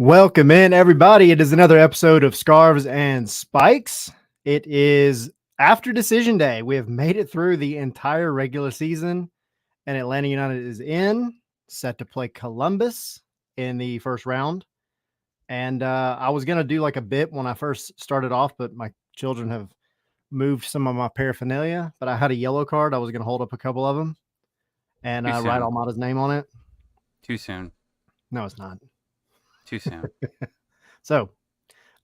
Welcome in, everybody. It is another episode of Scarves and Spikes. It is after Decision Day. We have made it through the entire regular season, and Atlanta United is set to play Columbus in the first round. And I was going to do like a bit when I first started off, but my children have moved some of my paraphernalia. But I had a yellow card. I was going to hold up a couple of them and write Almada's name on it. Too soon. No, it's not. Too soon. So,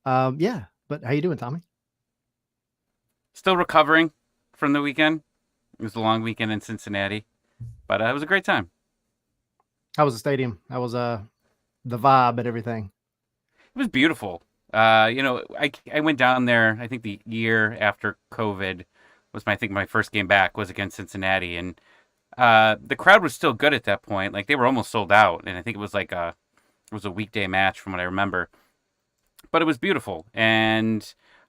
yeah. But how you doing, Tommy? Still recovering from the weekend. It was a long weekend in Cincinnati, but it was a great time. How was the stadium? How was the vibe and everything? It was beautiful. I went down there. I think the year after COVID was my first game back was against Cincinnati, and the crowd was still good at that point. Like they were almost sold out, and I think it was a weekday match from what I remember. But it was beautiful, and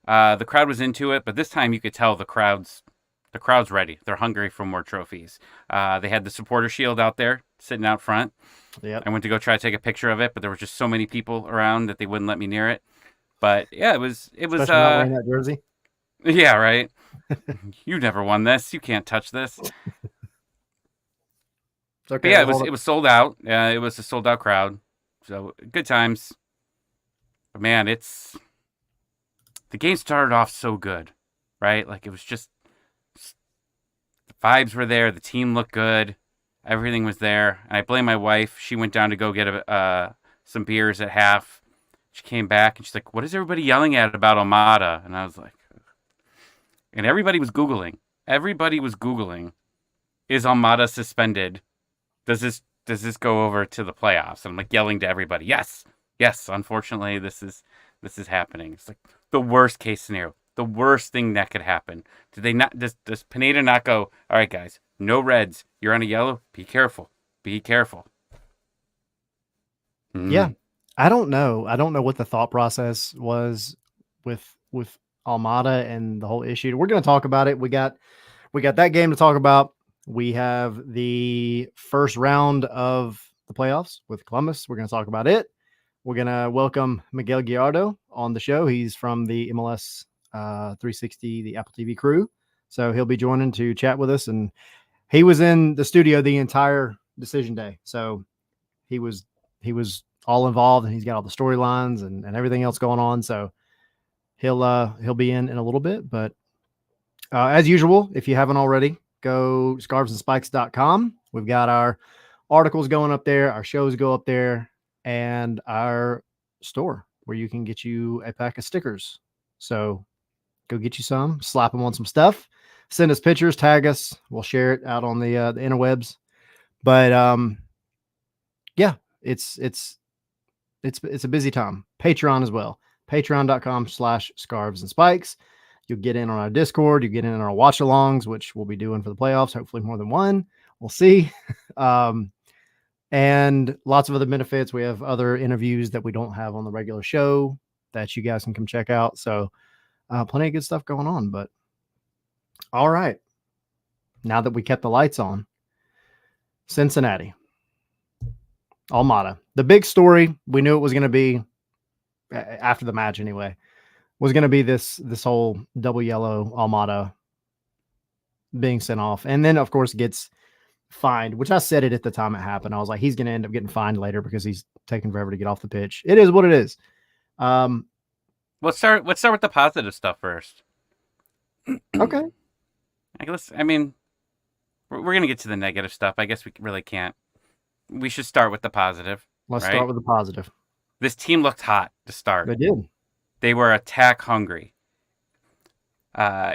the crowd was into it. But this time you could tell the crowd's ready. They're hungry for more trophies. They had the supporter shield out there sitting out front. Yeah, I went to go try to take a picture of it, but there were just so many people around that they wouldn't let me near it. But yeah, it was. Especially not wearing that jersey. Yeah, right. You never won this. You can't touch this. Okay, but yeah, it was sold out. It was a sold out crowd. So good times. But man, the game started off so good, right? Like it was just the vibes were there. The team looked good. Everything was there. And I blame my wife. She went down to go get some beers at half. She came back and she's like, "What is everybody yelling at about Almada?" And I was like, and everybody was Googling. Is Almada suspended? Does this go over to the playoffs? And I'm like yelling to everybody, yes, unfortunately, this is happening. It's like the worst case scenario, the worst thing that could happen. Does Pineda not go, all right, guys, no reds, you're on a yellow, be careful. Yeah, I don't know what the thought process was with Almada and the whole issue. We're going to talk about it. We got that game to talk about. We have the first round of the playoffs with Columbus. We're going to talk about it. We're going to welcome Miguel Gallardo on the show. He's from the MLS 360, the Apple TV crew. So he'll be joining to chat with us. And he was in the studio the entire decision day. So he was all involved, and he's got all the storylines and everything else going on. So he'll be in a little bit. But as usual, if you haven't already, go scarvesandspikes.com. We've got our articles going up there, our shows go up there, and our store where you can get you a pack of stickers. So go get you some, slap them on some stuff, send us pictures, tag us. We'll share it out on the interwebs. But yeah, it's a busy time. Patreon as well. Patreon.com/scarvesandspikes. You'll get in on our Discord. You get in on our watch alongs, which we'll be doing for the playoffs. Hopefully more than one. We'll see. And lots of other benefits. We have other interviews that we don't have on the regular show that you guys can come check out. So plenty of good stuff going on. But All right. Now that we kept the lights on, Cincinnati, Almada. The big story, we knew it was going to be after the match anyway, was going to be this whole double yellow Almada being sent off. And then, of course, gets fined, which I said it at the time it happened. I was like, he's going to end up getting fined later because he's taking forever to get off the pitch. It is what it is. Let's start with the positive stuff first. Okay. I mean, we're gonna get to the negative stuff. I guess we really can't. We should start with the positive. Let's right? start with the positive. This team looked hot to start. They did. They were attack hungry.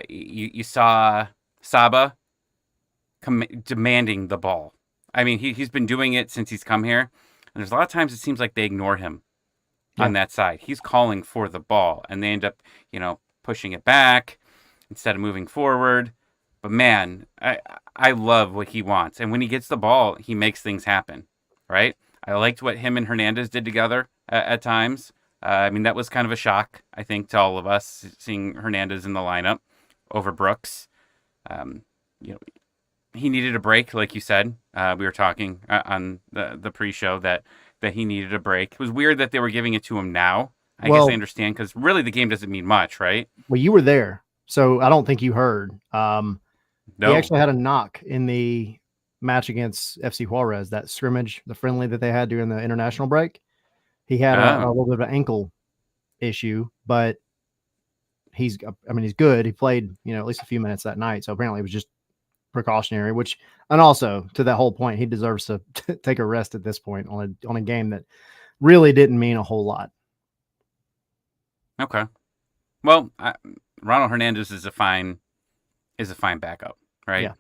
You saw Saba demanding the ball. I mean, he's been doing it since he's come here. And there's a lot of times it seems like they ignore him on that side. He's calling for the ball, and they end up, pushing it back instead of moving forward. But man, I love what he wants. And when he gets the ball, he makes things happen, right? I liked what him and Hernandez did together at times. I mean, that was kind of a shock, I think, to all of us, seeing Hernandez in the lineup over Brooks. He needed a break, like you said. We were talking on the pre-show that he needed a break. It was weird that they were giving it to him now. I guess I understand, because really the game doesn't mean much, right? Well, you were there, so I don't think you heard. No. He actually had a knock in the match against FC Juarez, that scrimmage, the friendly that they had during the international break. He had a little bit of an ankle issue, but he's good. He played, at least a few minutes that night. So apparently it was just precautionary, and also to that whole point, he deserves to take a rest at this point on a game that really didn't mean a whole lot. Okay. Well, Ronald Hernandez is a fine backup, right? Yeah.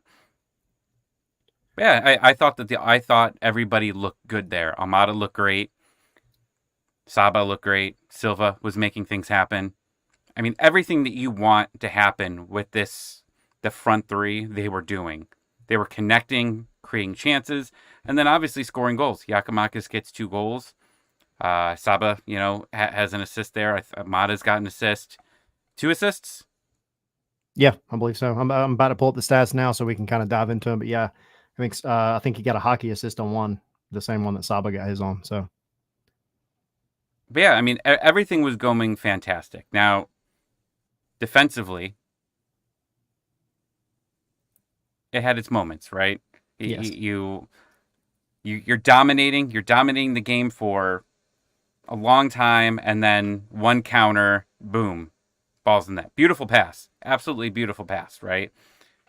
Yeah, I thought everybody looked good there. Almada looked great. Saba looked great. Silva was making things happen. I mean, everything that you want to happen with the front three, they were doing. They were connecting, creating chances, and then obviously scoring goals. Giakoumakis gets 2 goals. Saba, has an assist there. Almada's got an assist. 2 assists? Yeah, I believe so. I'm about to pull up the stats now so we can kind of dive into them. But yeah, I think he got a hockey assist on one, the same one that Saba got his on. So, but yeah, I mean, everything was going fantastic. Now, defensively, it had its moments, right? yes. You're dominating the game for a long time, and then one counter, boom, ball's in net. Beautiful pass, absolutely beautiful pass, right?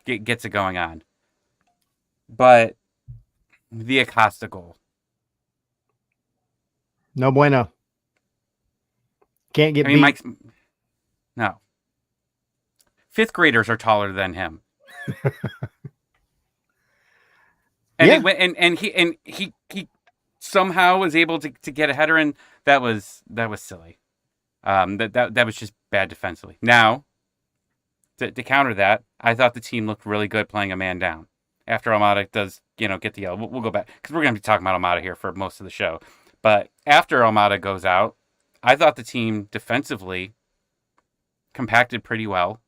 Gets it going on. But the Acosta goal, no bueno. Can't get beat. Mike's no. 5th graders are taller than him. And he somehow was able to get a header in. That was silly. That was just bad defensively. Now, to counter that, I thought the team looked really good playing a man down. After Almada does, get the yellow. We'll go back, because we're going to be talking about Almada here for most of the show. But after Almada goes out, I thought the team defensively compacted pretty well,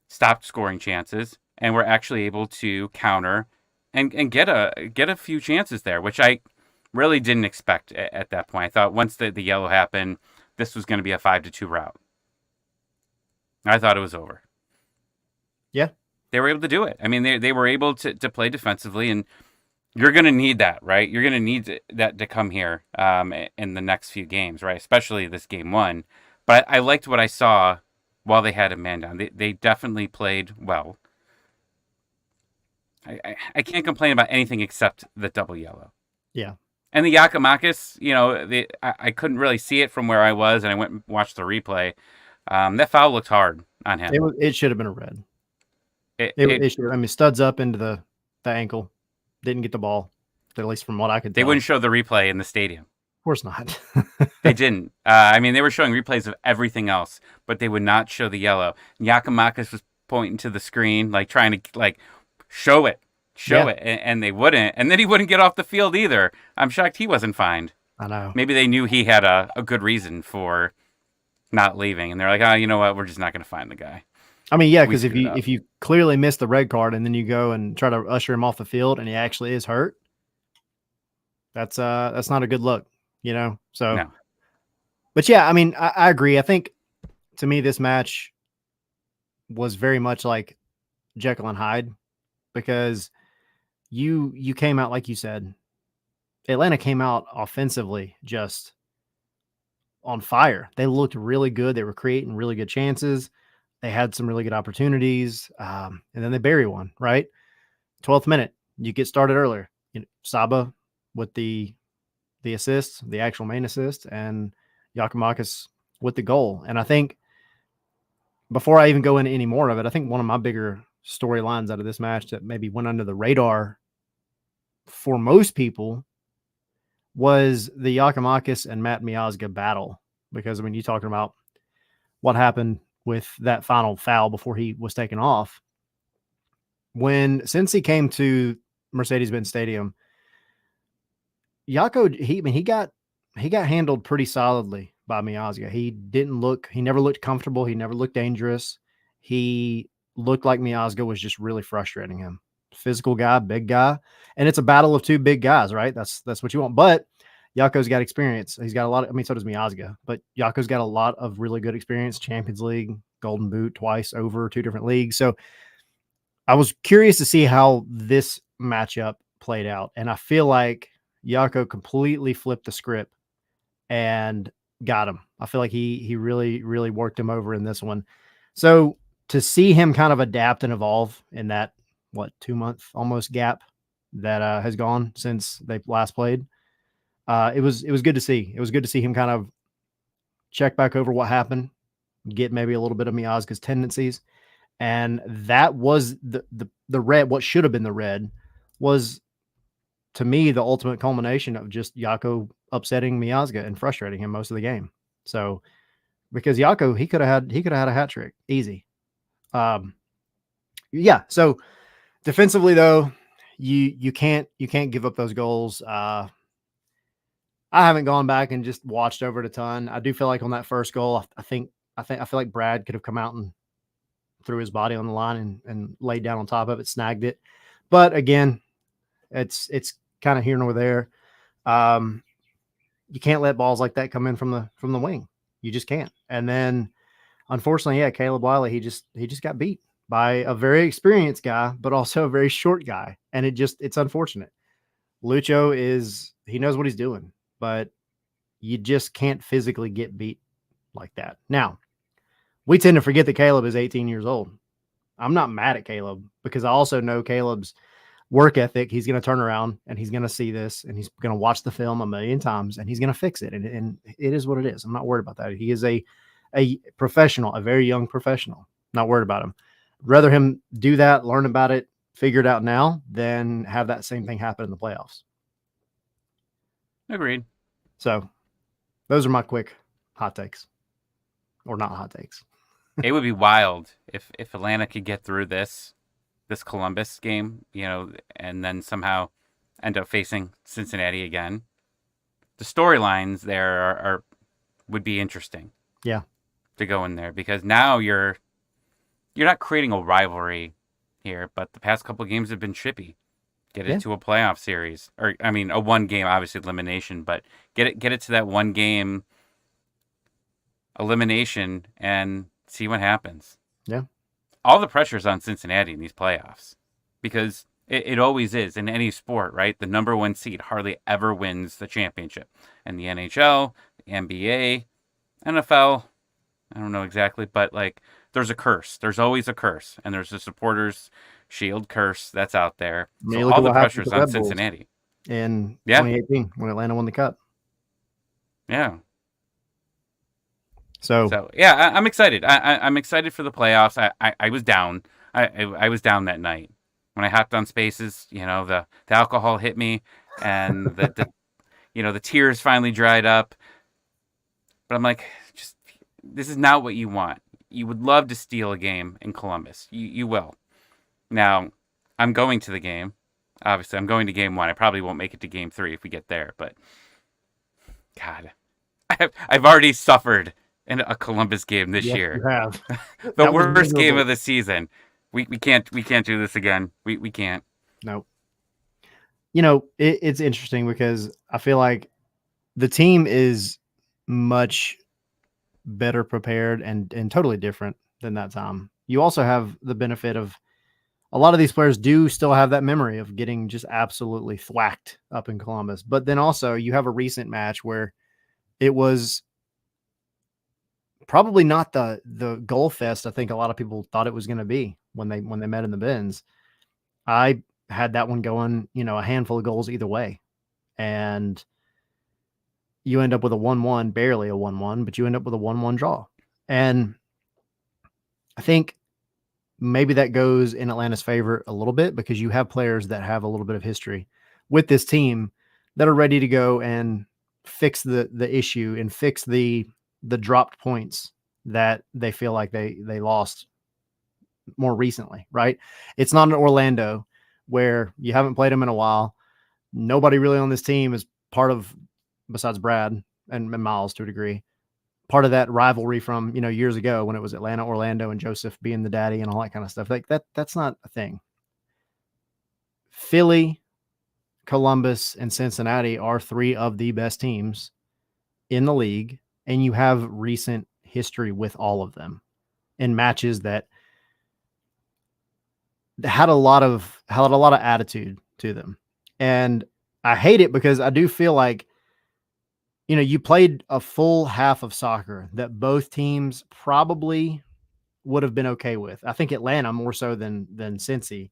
stopped scoring chances, and were actually able to counter and get a few chances there, which I really didn't expect at that point. I thought once the yellow happened, this was going to be a 5-2 route. I thought it was over. Yeah. They were able to do it. I mean, they were able to play defensively, and you're going to need that, right? You're going to need that to come here in the next few games, right? Especially this game 1. But I liked what I saw while they had a man down. They definitely played well. I can't complain about anything except the double yellow. Yeah. And the Giakoumakis, I couldn't really see it from where I was, and I went and watched the replay. That foul looked hard on him. It should have been a red. It should. Studs up into the ankle. Didn't get the ball, at least from what I could tell. They wouldn't show the replay in the stadium. Of course not. They didn't. They were showing replays of everything else, but they would not show the yellow. Giakoumakis was pointing to the screen, trying to show it, and they wouldn't. And then he wouldn't get off the field either. I'm shocked he wasn't fined. I know. Maybe they knew he had a good reason for not leaving, and they're like, you know what, we're just not going to fine the guy. I mean, yeah, We because if screwed you up. if you clearly miss the red card and then you go and try to usher him off the field and he actually is hurt, that's not a good look, you know. So, No. but yeah, I mean, I agree. I think to me this match was very much like Jekyll and Hyde because you came out like you said. Atlanta came out offensively just on fire. They looked really good. They were creating really good chances. They had some really good opportunities, and then they bury one. Right, 12th minute, you get started earlier. You know, Saba with the assist, the actual main assist, and Yakimakis with the goal. And I think before I even go into any more of it, I think one of my bigger storylines out of this match that maybe went under the radar for most people was the Yakimakis and Matt Miazga battle. Because I mean, you're talking about what happened with that final foul before he was taken off. Since he came to Mercedes-Benz Stadium, Yako, he got handled pretty solidly by Miazga. He never looked comfortable. He never looked dangerous. He looked like Miazga was just really frustrating him. Physical guy, big guy, and it's a battle of two big guys, right? That's what you want. But Yako's got experience. He's got a lot of, I mean, so does Miazga, but Yako's got a lot of really good experience. Champions League, Golden Boot twice over, two different leagues. So I was curious to see how this matchup played out. And I feel like Yako completely flipped the script and got him. I feel like he really, really worked him over in this one. So to see him kind of adapt and evolve in that, 2 month almost gap that has gone since they last played, it was good to see. It was good to see him kind of check back over what happened, get maybe a little bit of Miazga's tendencies, and that was the red. What should have been the red was, to me, the ultimate culmination of just Yako upsetting Miazga and frustrating him most of the game. So because Yako, he could have had a hat trick easy. Um, yeah. So defensively though, you can't give up those goals. I haven't gone back and just watched over it a ton. I do feel like on that first goal, I feel like Brad could have come out and threw his body on the line and laid down on top of it, snagged it. But again, it's kind of here nor there. Um, you can't let balls like that come in from the wing. You just can't. And then unfortunately, yeah, Caleb Wiley, he just got beat by a very experienced guy, but also a very short guy. And it's unfortunate. Lucho he knows what he's doing, but you just can't physically get beat like that. Now, we tend to forget that Caleb is 18 years old. I'm not mad at Caleb because I also know Caleb's work ethic. He's going to turn around and he's going to see this and he's going to watch the film a million times and he's going to fix it. And it is what it is. I'm not worried about that. He is a professional, a very young professional. Not worried about him. Rather him do that, learn about it, figure it out now, than have that same thing happen in the playoffs. Agreed. So those are my quick hot takes, or not hot takes. It would be wild if Atlanta could get through this Columbus game, and then somehow end up facing Cincinnati again. The storylines there are would be interesting. Yeah. To go in there because now you're not creating a rivalry here, but the past couple of games have been chippy. Get it to a playoff series, or I mean, a one game obviously elimination, but get it to that one game elimination and see what happens. Yeah. All the pressure's on Cincinnati in these playoffs because it always is in any sport, right? The number one seed hardly ever wins the championship. And the NHL, the NBA, NFL, I don't know exactly, but like there's a curse. There's always a curse. And there's a supporters shield curse that's out there. I mean, So look all at the what happened pressure's with the on Red Bulls Cincinnati. in Yeah. 2018 when Atlanta won the Cup. Yeah. So yeah, I'm excited. I'm excited for the playoffs. I was down. I was down that night when I hopped on Spaces. The alcohol hit me, and the tears finally dried up. But I'm like, just this is not what you want. You would love to steal a game in Columbus. You will. Now, I'm going to the game. Obviously, I'm going to game 1. I probably won't make it to game 3 if we get there. But God, I've already suffered in a Columbus game this Yes, year. you have. The That was worst game miserable. of the season. We can't do this again. We can't. No. It's interesting because I feel like the team is much better prepared and totally different than that time. You also have the benefit of a lot of these players do still have that memory of getting just absolutely thwacked up in Columbus. But then also you have a recent match where it was probably not the goal fest I think a lot of people thought it was going to be when they met in the bins. I had that one going, a handful of goals either way. And you end up with a 1-1, barely a 1-1, but you end up with a 1-1 draw. And I think maybe that goes in Atlanta's favor a little bit because you have players that have a little bit of history with this team that are ready to go and fix the issue and fix the dropped points that they feel like they lost more recently, right? It's not an Orlando where you haven't played them in a while. Nobody really on this team is part of, besides Brad and Miles to a degree, part of that rivalry from, years ago when it was Atlanta, Orlando, and Joseph being the daddy and all that kind of stuff. Like that's not a thing. Philly, Columbus, and Cincinnati are three of the best teams in the league, and you have recent history with all of them in matches that had a lot of attitude to them. And I hate it because I do feel like you played a full half of soccer that both teams probably would have been okay with. I think Atlanta more so than Cincy,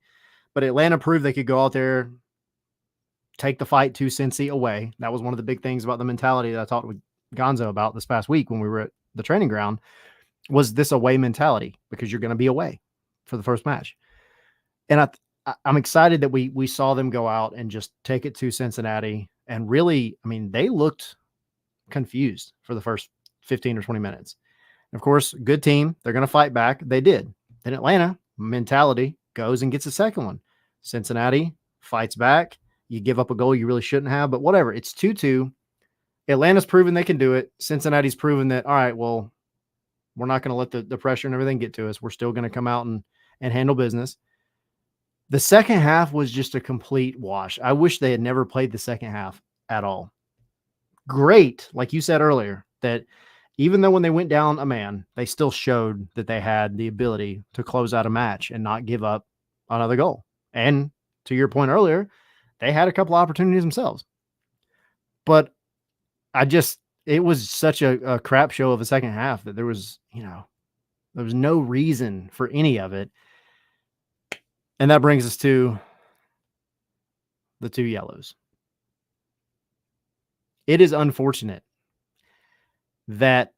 but Atlanta proved they could go out there, take the fight to Cincy away. That was one of the big things about the mentality that I talked with Gonzo about this past week when we were at the training ground was this away mentality because you're going to be away for the first match. And I'm excited that we saw them go out and just take it to Cincinnati. And really, I mean, they looked confused for the first 15 or 20 minutes. Of course, good team. They're going to fight back. They did. Then Atlanta mentality goes and gets a second one. Cincinnati fights back. You give up a goal you really shouldn't have, but whatever. It's 2-2. Atlanta's proven they can do it. Cincinnati's proven that, all right, well, we're not going to let the pressure and everything get to us. We're still going to come out and handle business. The second half was just a complete wash. I wish they had never played the second half at all. Great, like you said earlier, that even though when they went down a man, they still showed that they had the ability to close out a match and not give up another goal. And to your point earlier, they had a couple opportunities themselves. But it was such a crap show of a second half that there was no reason for any of it. And that brings us to the two yellows. It is unfortunate that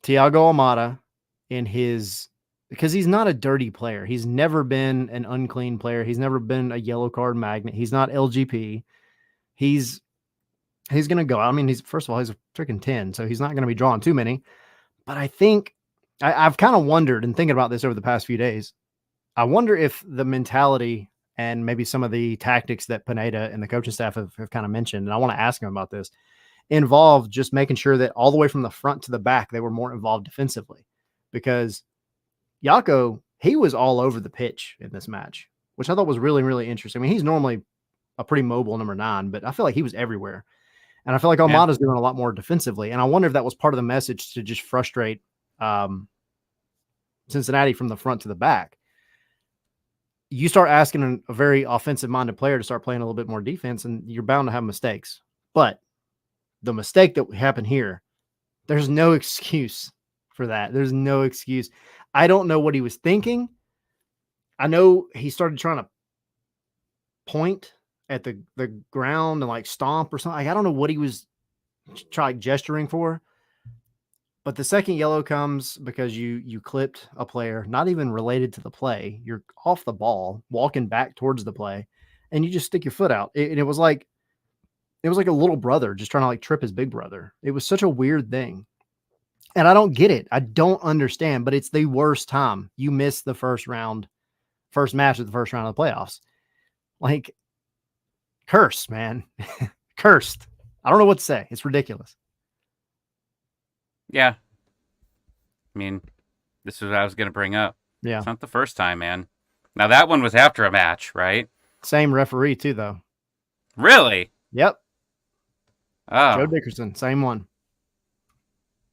Thiago Almada because he's not a dirty player. He's never been an unclean player. He's never been a yellow card magnet. He's not LGP. He's going to go. I mean, first of all, he's a freaking 10, so he's not going to be drawing too many. But I think I've kind of wondered and thinking about this over the past few days. I wonder if the mentality and maybe some of the tactics that Pineda and the coaching staff have kind of mentioned, and I want to ask him about this, involved just making sure that all the way from the front to the back, they were more involved defensively. Because Jaco, he was all over the pitch in this match, which I thought was really, really interesting. I mean, he's normally a pretty mobile number 9, but I feel like he was everywhere. And I feel like Almada's doing a lot more defensively. And I wonder if that was part of the message to just frustrate Cincinnati from the front to the back. You start asking a very offensive-minded player to start playing a little bit more defense, and you're bound to have mistakes. But the mistake that happened here, there's no excuse for that. There's no excuse. I don't know what he was thinking. I know he started trying to point at the ground and like stomp or something. I don't know what he was gesturing for. But the second yellow comes because you clipped a player, not even related to the play. You're off the ball, walking back towards the play, and you just stick your foot out. It was like a little brother just trying to like trip his big brother. It was such a weird thing. And I don't get it. I don't understand, but it's the worst time. You miss the first match of the first round of the playoffs. Like, curse, man. Cursed. I don't know what to say. It's ridiculous. Yeah, I mean, this is what I was going to bring up. Yeah. It's not the first time, man. Now that one was after a match, right? Same referee too, though. Really? Yep. Joe Oh, Dickerson, same one.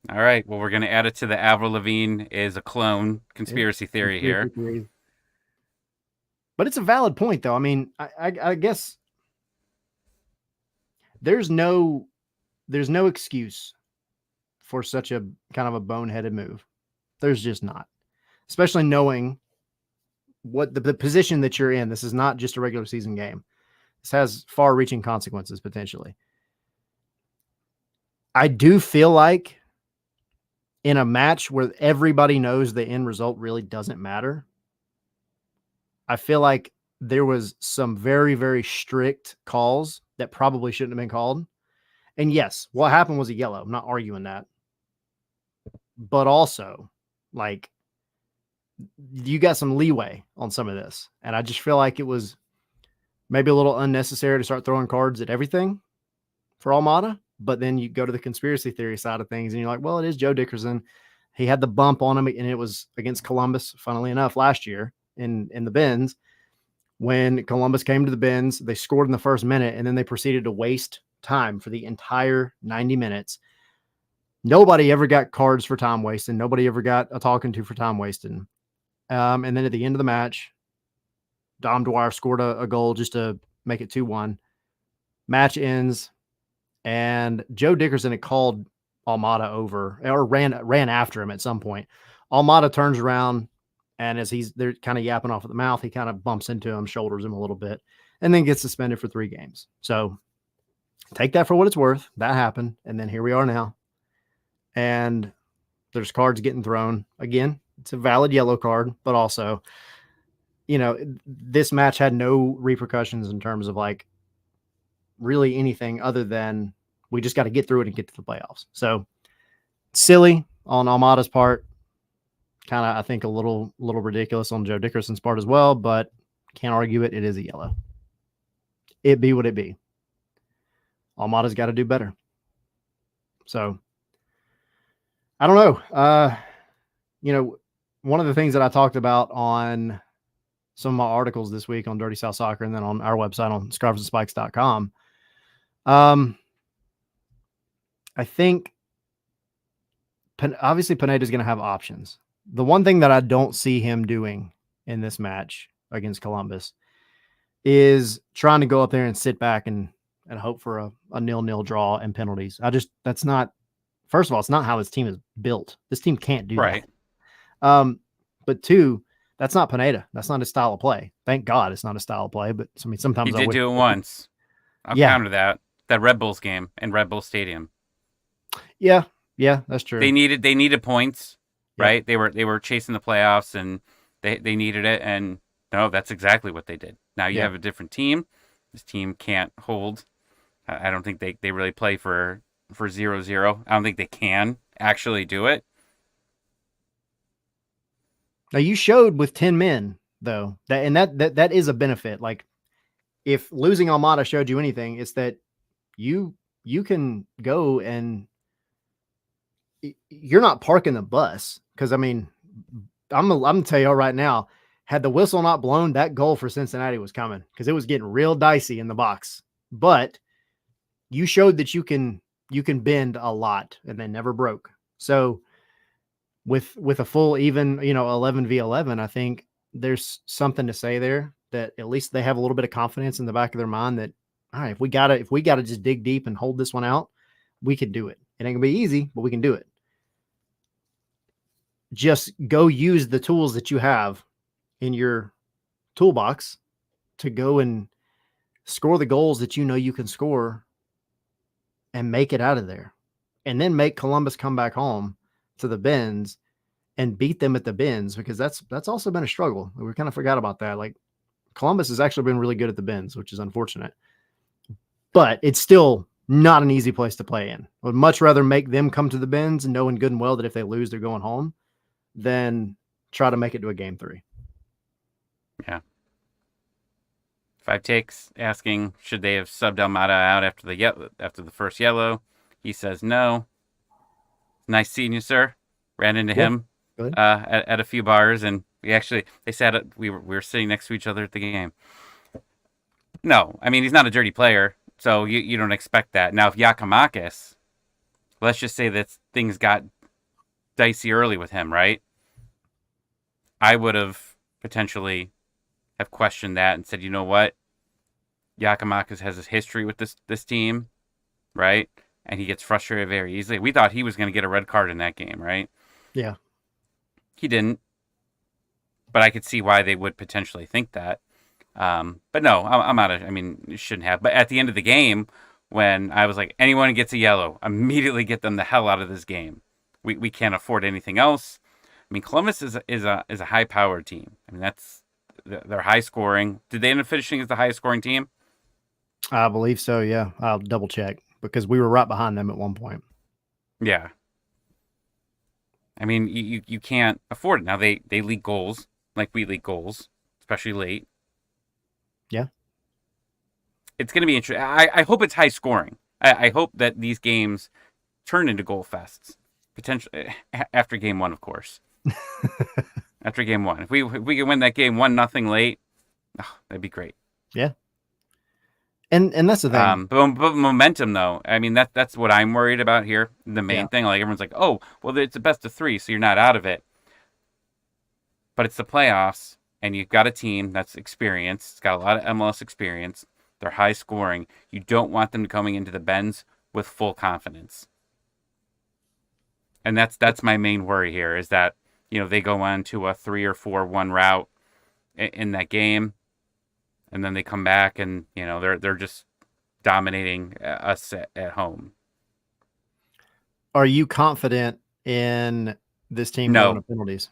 all right. Well, we're going to add it to the Avril Lavigne is a clone It's conspiracy theory conspiracy here. theories. But it's a valid point, though. I mean, I guess there's no there's no excuse for such a kind of a boneheaded move. There's just not, especially knowing what the position that you're in. This is not just a regular season game. This has far-reaching consequences potentially. I do feel like in a match where everybody knows the end result really doesn't matter, I feel like there was some very, very strict calls that probably shouldn't have been called. And yes, what happened was a yellow. I'm not arguing that. But also, like, you got some leeway on some of this. And I just feel like it was maybe a little unnecessary to start throwing cards at everything for Almada. But then you go to the conspiracy theory side of things and you're like, well, it is Joe Dickerson. He had the bump on him, and it was against Columbus, funnily enough, last year in the bins. When Columbus came to the bins, they scored in the first minute, and then they proceeded to waste time for the entire 90 minutes. Nobody ever got cards for time wasting. Nobody ever got a talking to for time wasting. And then at the end of the match, Dom Dwyer scored a goal just to make it 2-1. Match ends, and Joe Dickerson had called Almada over or ran after him at some point. Almada turns around, and as they're kind of yapping off at the mouth, he kind of bumps into him, shoulders him a little bit, and then gets suspended for 3 games. So take that for what it's worth. That happened, and then here we are now. And there's cards getting thrown. Again, it's a valid yellow card, but also, this match had no repercussions in terms of like really anything other than we just got to get through it and get to the playoffs. So silly on Almada's part. Kind of, I think, a little ridiculous on Joe Dickerson's part as well, but can't argue it. It is a yellow. It be what it be. Almada's got to do better. So I don't know. One of the things that I talked about on some of my articles this week on Dirty South Soccer and then on our website on scarfsandspikes.com. I think obviously Pineda's going to have options. The one thing that I don't see him doing in this match against Columbus is trying to go up there and sit back and hope for a 0-0 draw and penalties. That's not, first of all, it's not how his team is built. This team can't do Right. that. But 2, that's not Pineda. That's not his style of play. Thank God it's not a style of play, but I mean, sometimes He did do it once. I'll counter that Red Bulls game in Red Bull Stadium. Yeah, that's true. They needed points, right? They were chasing the playoffs and they needed it, and no, that's exactly what they did. Now you have a different team. This team can't hold. I don't think they really play for 0-0. I don't think they can actually do it. Now you showed with 10 men though, that is a benefit. Like if losing Almada showed you anything, it's that you can go and you're not parking the bus. Cause I mean, I'm gonna tell you right now, had the whistle not blown, that goal for Cincinnati was coming because it was getting real dicey in the box. But you showed that you can bend a lot, and they never broke. So with a full even 11v11, I think there's something to say there that at least they have a little bit of confidence in the back of their mind that, all right, if we gotta just dig deep and hold this one out, we can do it. It ain't gonna be easy, but we can do it. Just go use the tools that you have in your toolbox to go and score the goals that you can score and make it out of there. And then make Columbus come back home to the bins and beat them at the bins, because that's also been a struggle. We kind of forgot about that. Like Columbus has actually been really good at the bins, which is unfortunate. But it's still not an easy place to play in. I would much rather make them come to the bins knowing good and well that if they lose, they're going home than try to make it to a game 3. Yeah. 5 Takes asking, should they have subbed Almada out after the first yellow? He says no. Nice seeing you, sir. Ran into Yeah, him good. at a few bars, and they sat we were sitting next to each other at the game. No, I mean he's not a dirty player, so you don't expect that. Now if Yakamakis, let's just say that things got dicey early with him, right? I would have potentially have questioned that and said, you know what, Yakamakis has his history with this team, right? And he gets frustrated very easily. We thought he was going to get a red card in that game, right? Yeah. He didn't, but I could see why they would potentially think that. But no, I'm out of. I mean, you shouldn't have. But at the end of the game, when I was like, anyone who gets a yellow, immediately get them the hell out of this game. We can't afford anything else. I mean, Columbus is a high powered team. I mean, they're high scoring. Did they end up finishing as the highest scoring team? I believe so. Yeah. I'll double check because we were right behind them at one point. Yeah. I mean, you can't afford it. Now they leak goals like we leak goals, especially late. Yeah. It's going to be interesting. I hope it's high scoring. I hope that these games turn into goal fests. Potentially after game one, of course. After game one, if we can win that game 1-0 late, oh, that'd be great. Yeah. And that's the thing. But momentum though, I mean that's what I'm worried about here. The main Yeah. thing, like everyone's like, oh, well, it's a best of three, so you're not out of it. But it's the playoffs, and you've got a team that's experienced. It's got a lot of MLS experience. They're high scoring. You don't want them coming into the Bends with full confidence. And that's my main worry here is that they go on to a 3 or 4-1 route in that game, and then they come back and they're just dominating us at home. Are you confident in this team going to No. penalties?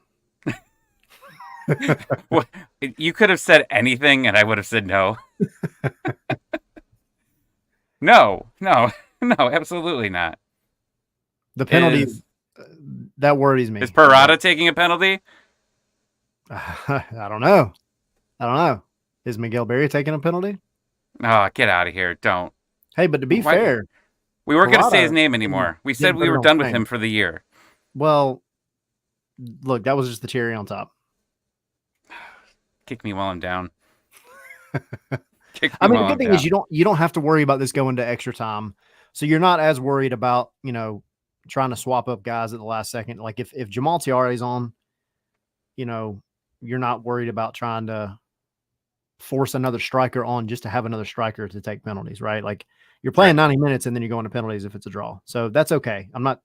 Well, you could have said anything and I would have said no. No, no, no, absolutely not. The penalties, Is that worries is me. Parada taking a penalty? I don't know. I don't know. Is Miguel Berry taking a penalty? Oh, get out of here. Don't. Hey, but to be Why? fair, We weren't going to say his Parada name anymore. We said didn't we put it were on done with thing. him for the year. Well, look, that was just the cherry on top. Kick me while I'm down. Kick me I mean, while the I'm good thing down. is you don't have to worry about this going to extra time. So you're not as worried about, trying to swap up guys at the last second. Like if Jamal Tiare's on, you know, you're not worried about trying to force another striker on just to have another striker to take penalties, right? Like you're playing Right. 90 minutes and then you go into penalties if it's a draw. So that's okay. I'm not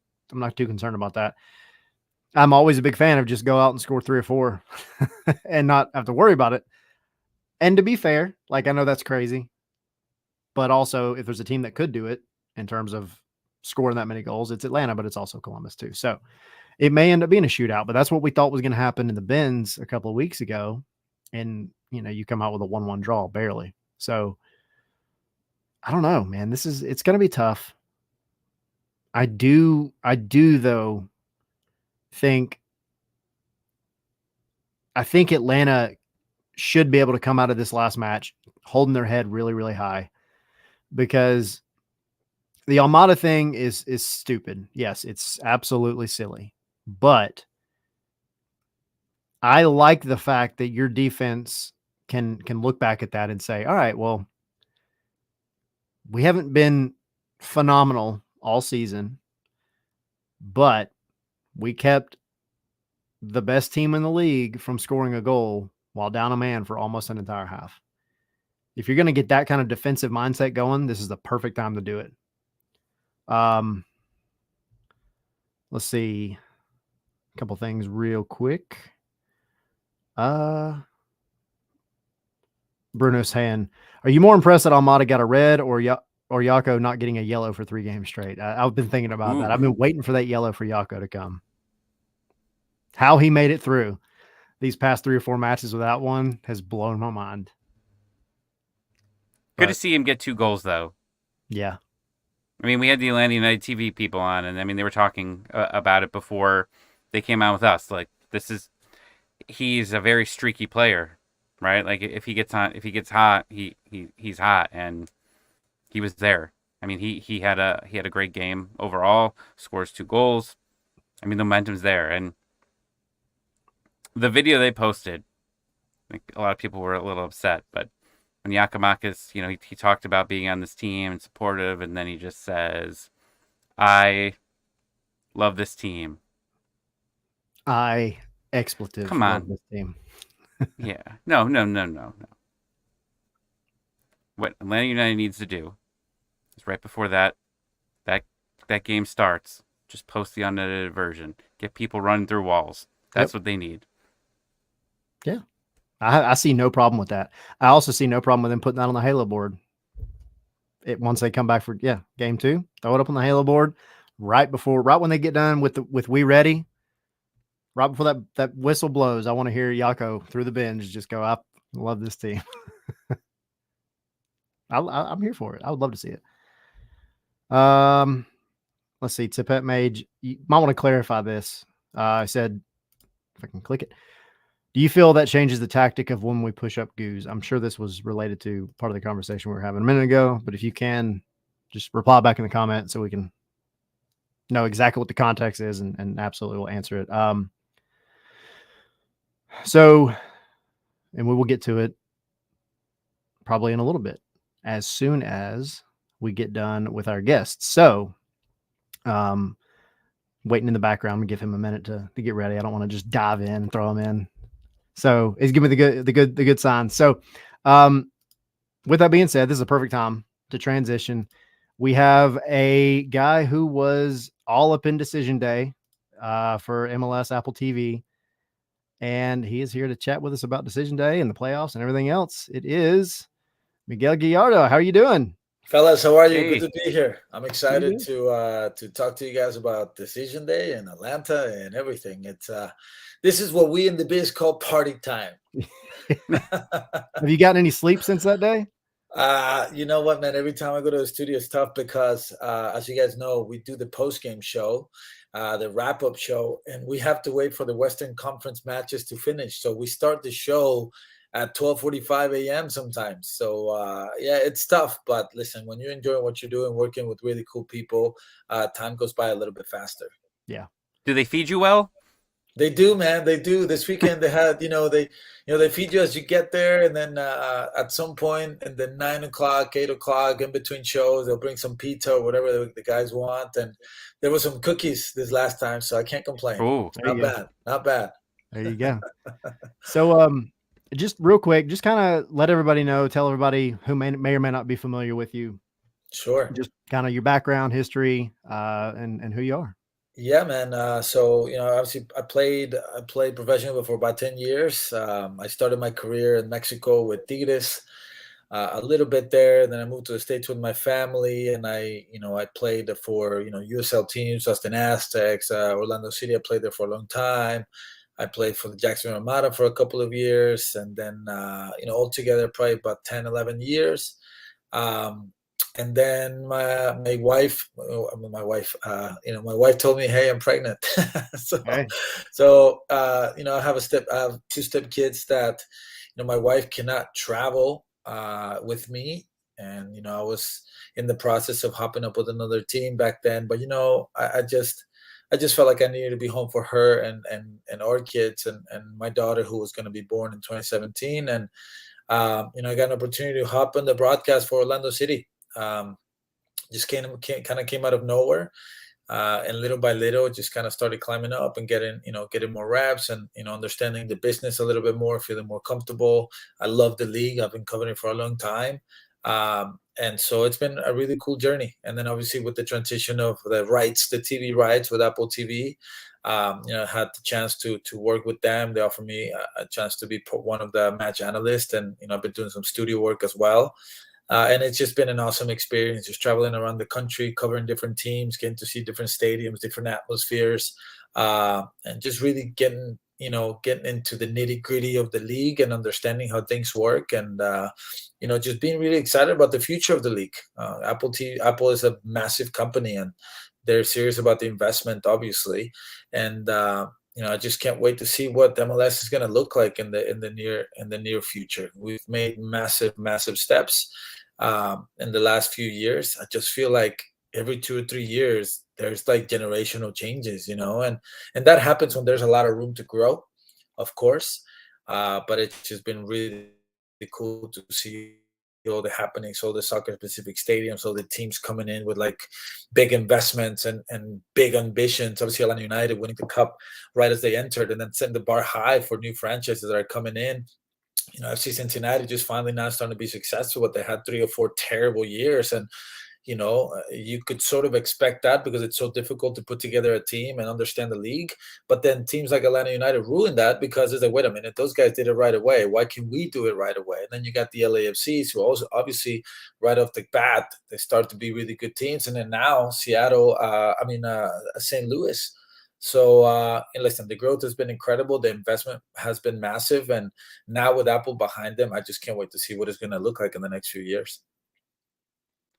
too concerned about that. I'm always a big fan of just go out and score 3 or 4 and not have to worry about it. And to be fair, like I know that's crazy, but also if there's a team that could do it in terms of scoring that many goals, it's Atlanta, but it's also Columbus too. So it may end up being a shootout, but that's what we thought was going to happen in the Benz a couple of weeks ago. And, you come out with a 1-1 draw barely. So I don't know, man. It's going to be tough. I do though think, I think Atlanta should be able to come out of this last match holding their head really, really high because the Almada thing is stupid. Yes, it's absolutely silly. But I like the fact that your defense can look back at that and say, "All right, well, we haven't been phenomenal all season, but we kept the best team in the league from scoring a goal while down a man for almost an entire half." If you're going to get that kind of defensive mindset going, this is the perfect time to do it. Um, let's see a couple things real quick. Uh, Bruno's saying, "Are you more impressed that Almada got a red or Yako not getting a yellow for 3 games straight?" I've been thinking about that. Ooh. I've been waiting for that yellow for Yako to come. How he made it through these past 3 or 4 matches without one has blown my mind. Good to But see him get 2 goals, though. yeah, I mean, we had the Atlanta United TV people on, and I mean, they were talking about it before they came out with us. Like, he's a very streaky player, right? Like, if he gets hot, he's hot, and he was there. I mean, he had a great game overall. Scores 2 goals. I mean, the momentum's there, and the video they posted, like, a lot of people were a little upset, but when Yakamakis, he talked about being on this team and supportive, and then he just says, "I love this team." I expletive Come love on, this team. yeah, no, no, no, no, no. What Atlanta United needs to do is right before that that game starts, just post the unedited version, get people running through walls. Yep. That's what they need. Yeah. I see no problem with that. I also see no problem with them putting that on the Halo board. Once they come back for game 2, throw it up on the Halo board right when they get done with We Ready, right before that whistle blows. I want to hear Yako through the binge just go, I love this team. I'm here for it. I would love to see it. Let's see. Tipet Mage, you might want to clarify this. I said, if I can click it. Do you feel that changes the tactic of when we push up Goose? I'm sure this was related to part of the conversation we were having a minute ago, but if you can, just reply back in the comment so we can know exactly what the context is and absolutely will answer it. So, and we will get to it probably in a little bit as soon as we get done with our guests. So, waiting in the background to give him a minute to get ready. I don't want to just dive in and throw him in. So he's giving me the good sign. So, with that being said, this is a perfect time to transition. We have a guy who was all up in decision day for MLS Apple TV, and he is here to chat with us about decision day and the playoffs and everything else. It is Miguel Gallardo. How are you doing? Fellas, how are you? Hey, Good to be here. I'm excited to talk to you guys about Decision Day and Atlanta and everything. It's this is what we in the biz call party time. Have you gotten any sleep since that day? You know what, man? Every time I go to the studio, it's tough because, as you guys know, we do the post game show, the wrap up show, and we have to wait for the Western Conference matches to finish. So we start the show at 12:45 a.m. sometimes. So yeah, it's tough. But listen, when you're enjoying what you're doing, working with really cool people, time goes by a little bit faster. Yeah. do they feed you well? They do, man. They do. This weekend they had, they feed you as you get there, and then at some point, and then 9 o'clock, 8 o'clock, in between shows, they'll bring some pizza or whatever the guys want. And there was some cookies this last time, so I can't complain. Oh, Not bad, not bad. There you go. So, just real quick, just kind of let everybody know, tell everybody who may or may not be familiar with you, Sure. just kind of your background, history, and who you are. Yeah, man. So obviously, I played professionally for about 10 years. I started my career in Mexico with Tigres, a little bit there. Then I moved to the States with my family, and I played for USL teams, Austin Aztecs, Orlando City. I played there for a long time. I played for the Jackson Armada for a couple of years, and then altogether probably about 10, 11 years. Um, and then my wife, my wife told me, "Hey, I'm pregnant." so, Okay. I have two-step kids that, my wife cannot travel with me, and I was in the process of hopping up with another team back then. But I just felt like I needed to be home for her and our kids and my daughter who was going to be born in 2017. And I got an opportunity to hop on the broadcast for Orlando City. Um, just kind of came out of nowhere, and little by little, just kind of started climbing up and getting more reps and understanding the business a little bit more, feeling more comfortable. I love the league. I've been covering it for a long time, and so it's been a really cool journey. And then obviously with the transition of the TV rights with Apple TV, I had the chance to work with them. They offered me a chance to be one of the match analysts, and I've been doing some studio work as well. And it's just been an awesome experience, just traveling around the country, covering different teams, getting to see different stadiums, different atmospheres, and just really getting into the nitty gritty of the league and understanding how things work, and just being really excited about the future of the league. Apple is a massive company, and they're serious about the investment, obviously, and I just can't wait to see what MLS is going to look like in the near future. We've made massive steps in the last few years. I just feel like every 2 or 3 years, there's like generational changes, and that happens when there's a lot of room to grow, of course. But it's just been really cool to see all the happenings, all the soccer specific stadiums, all the teams coming in with like big investments and big ambitions. Obviously, Atlanta United winning the cup right as they entered, and then setting the bar high for new franchises that are coming in. FC Cincinnati just finally now starting to be successful. But they had 3 or 4 terrible years, and you could sort of expect that because it's so difficult to put together a team and understand the league. But then teams like Atlanta United ruined that because it's like, wait a minute, those guys did it right away. Why can we do it right away? And then you got the LAFCs who also obviously right off the bat they start to be really good teams. And then now Seattle, St. Louis. So and listen, the growth has been incredible. The investment has been massive, and now with Apple behind them, I just can't wait to see what it's going to look like in the next few years.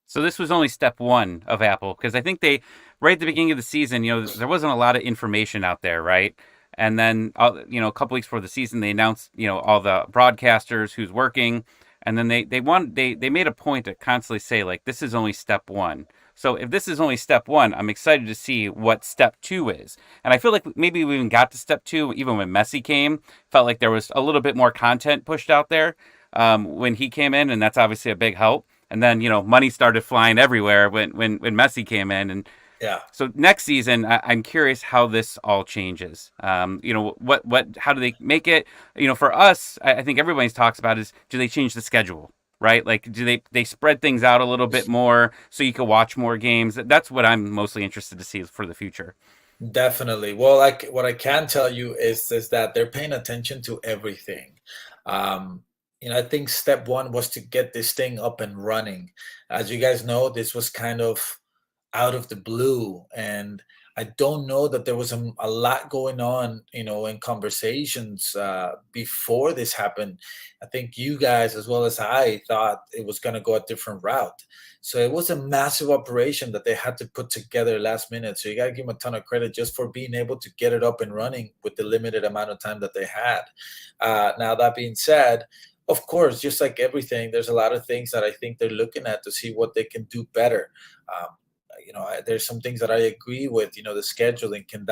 So this was only step one of Apple, because I think they, right at the beginning of the season, there wasn't a lot of information out there, right? And then, a couple weeks before the season, they announced, all the broadcasters who's working, and then they made a point to constantly say, like, this is only step one. So if this is only step one, I'm excited to see what step two is. And I feel like maybe we even got to step two, even when Messi came, felt like there was a little bit more content pushed out there when he came in, and that's obviously a big help. And then, money started flying everywhere when Messi came in. And Yeah. so next season, I'm curious how this all changes. How do they make it? For us, I think everybody talks about is, do they change the schedule, right? Like, do they spread things out a little bit more so you can watch more games? That's what I'm mostly interested to see for the future. Definitely. Well, like what I can tell you is that they're paying attention to everything. Um, I think step one was to get this thing up and running. As you guys know, this was kind of out of the blue, and I don't know that there was a lot going on, in conversations before this happened. I think you guys, as well as I, thought it was going to go a different route. So it was a massive operation that they had to put together last minute. So you got to give them a ton of credit just for being able to get it up and running with the limited amount of time that they had. Now, that being said, of course, just like everything, there's a lot of things that I think they're looking at to see what they can do better. There's some things that I agree with. The scheduling, can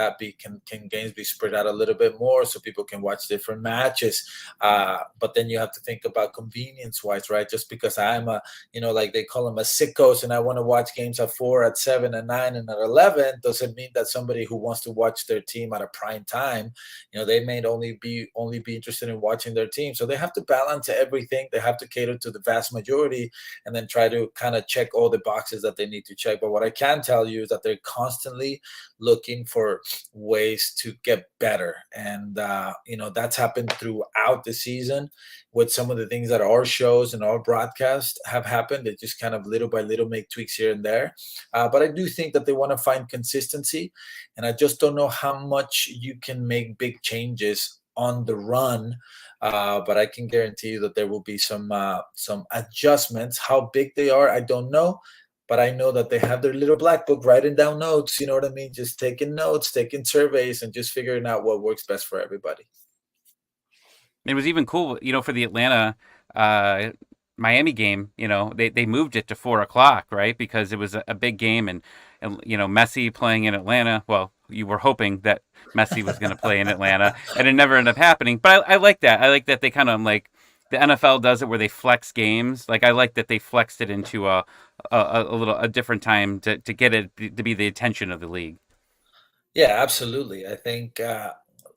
games be spread out a little bit more so people can watch different matches? But then you have to think about convenience wise, right? Just because I'm like they call them a sickos, and I want to watch games at 4, at 7, at 9, and at 11, doesn't mean that somebody who wants to watch their team at a prime time, they may only be interested in watching their team. So they have to balance everything. They have to cater to the vast majority, and then try to kind of check all the boxes that they need to check. But what I can tell you is that they're constantly looking for ways to get better, and that's happened throughout the season with some of the things that our shows and our broadcast have happened. They just kind of little by little make tweaks here and there, but I do think that they want to find consistency, and I just don't know how much you can make big changes on the run. But I can guarantee you that there will be some adjustments. How big they are, I don't know. But I know that they have their little black book writing down notes, you know what I mean? Just taking notes, taking surveys, and just figuring out what works best for everybody. It was even cool, for the Atlanta Miami game. They moved it to 4 o'clock, right? Because it was a big game, and Messi playing in Atlanta. Well, you were hoping that Messi was going to play in Atlanta, and it never ended up happening. But I like that. I like that they kind of like the NFL does it where they flex games. Like I like that they flexed it into a different time to get it to be the attention of the league. Yeah, absolutely. I think,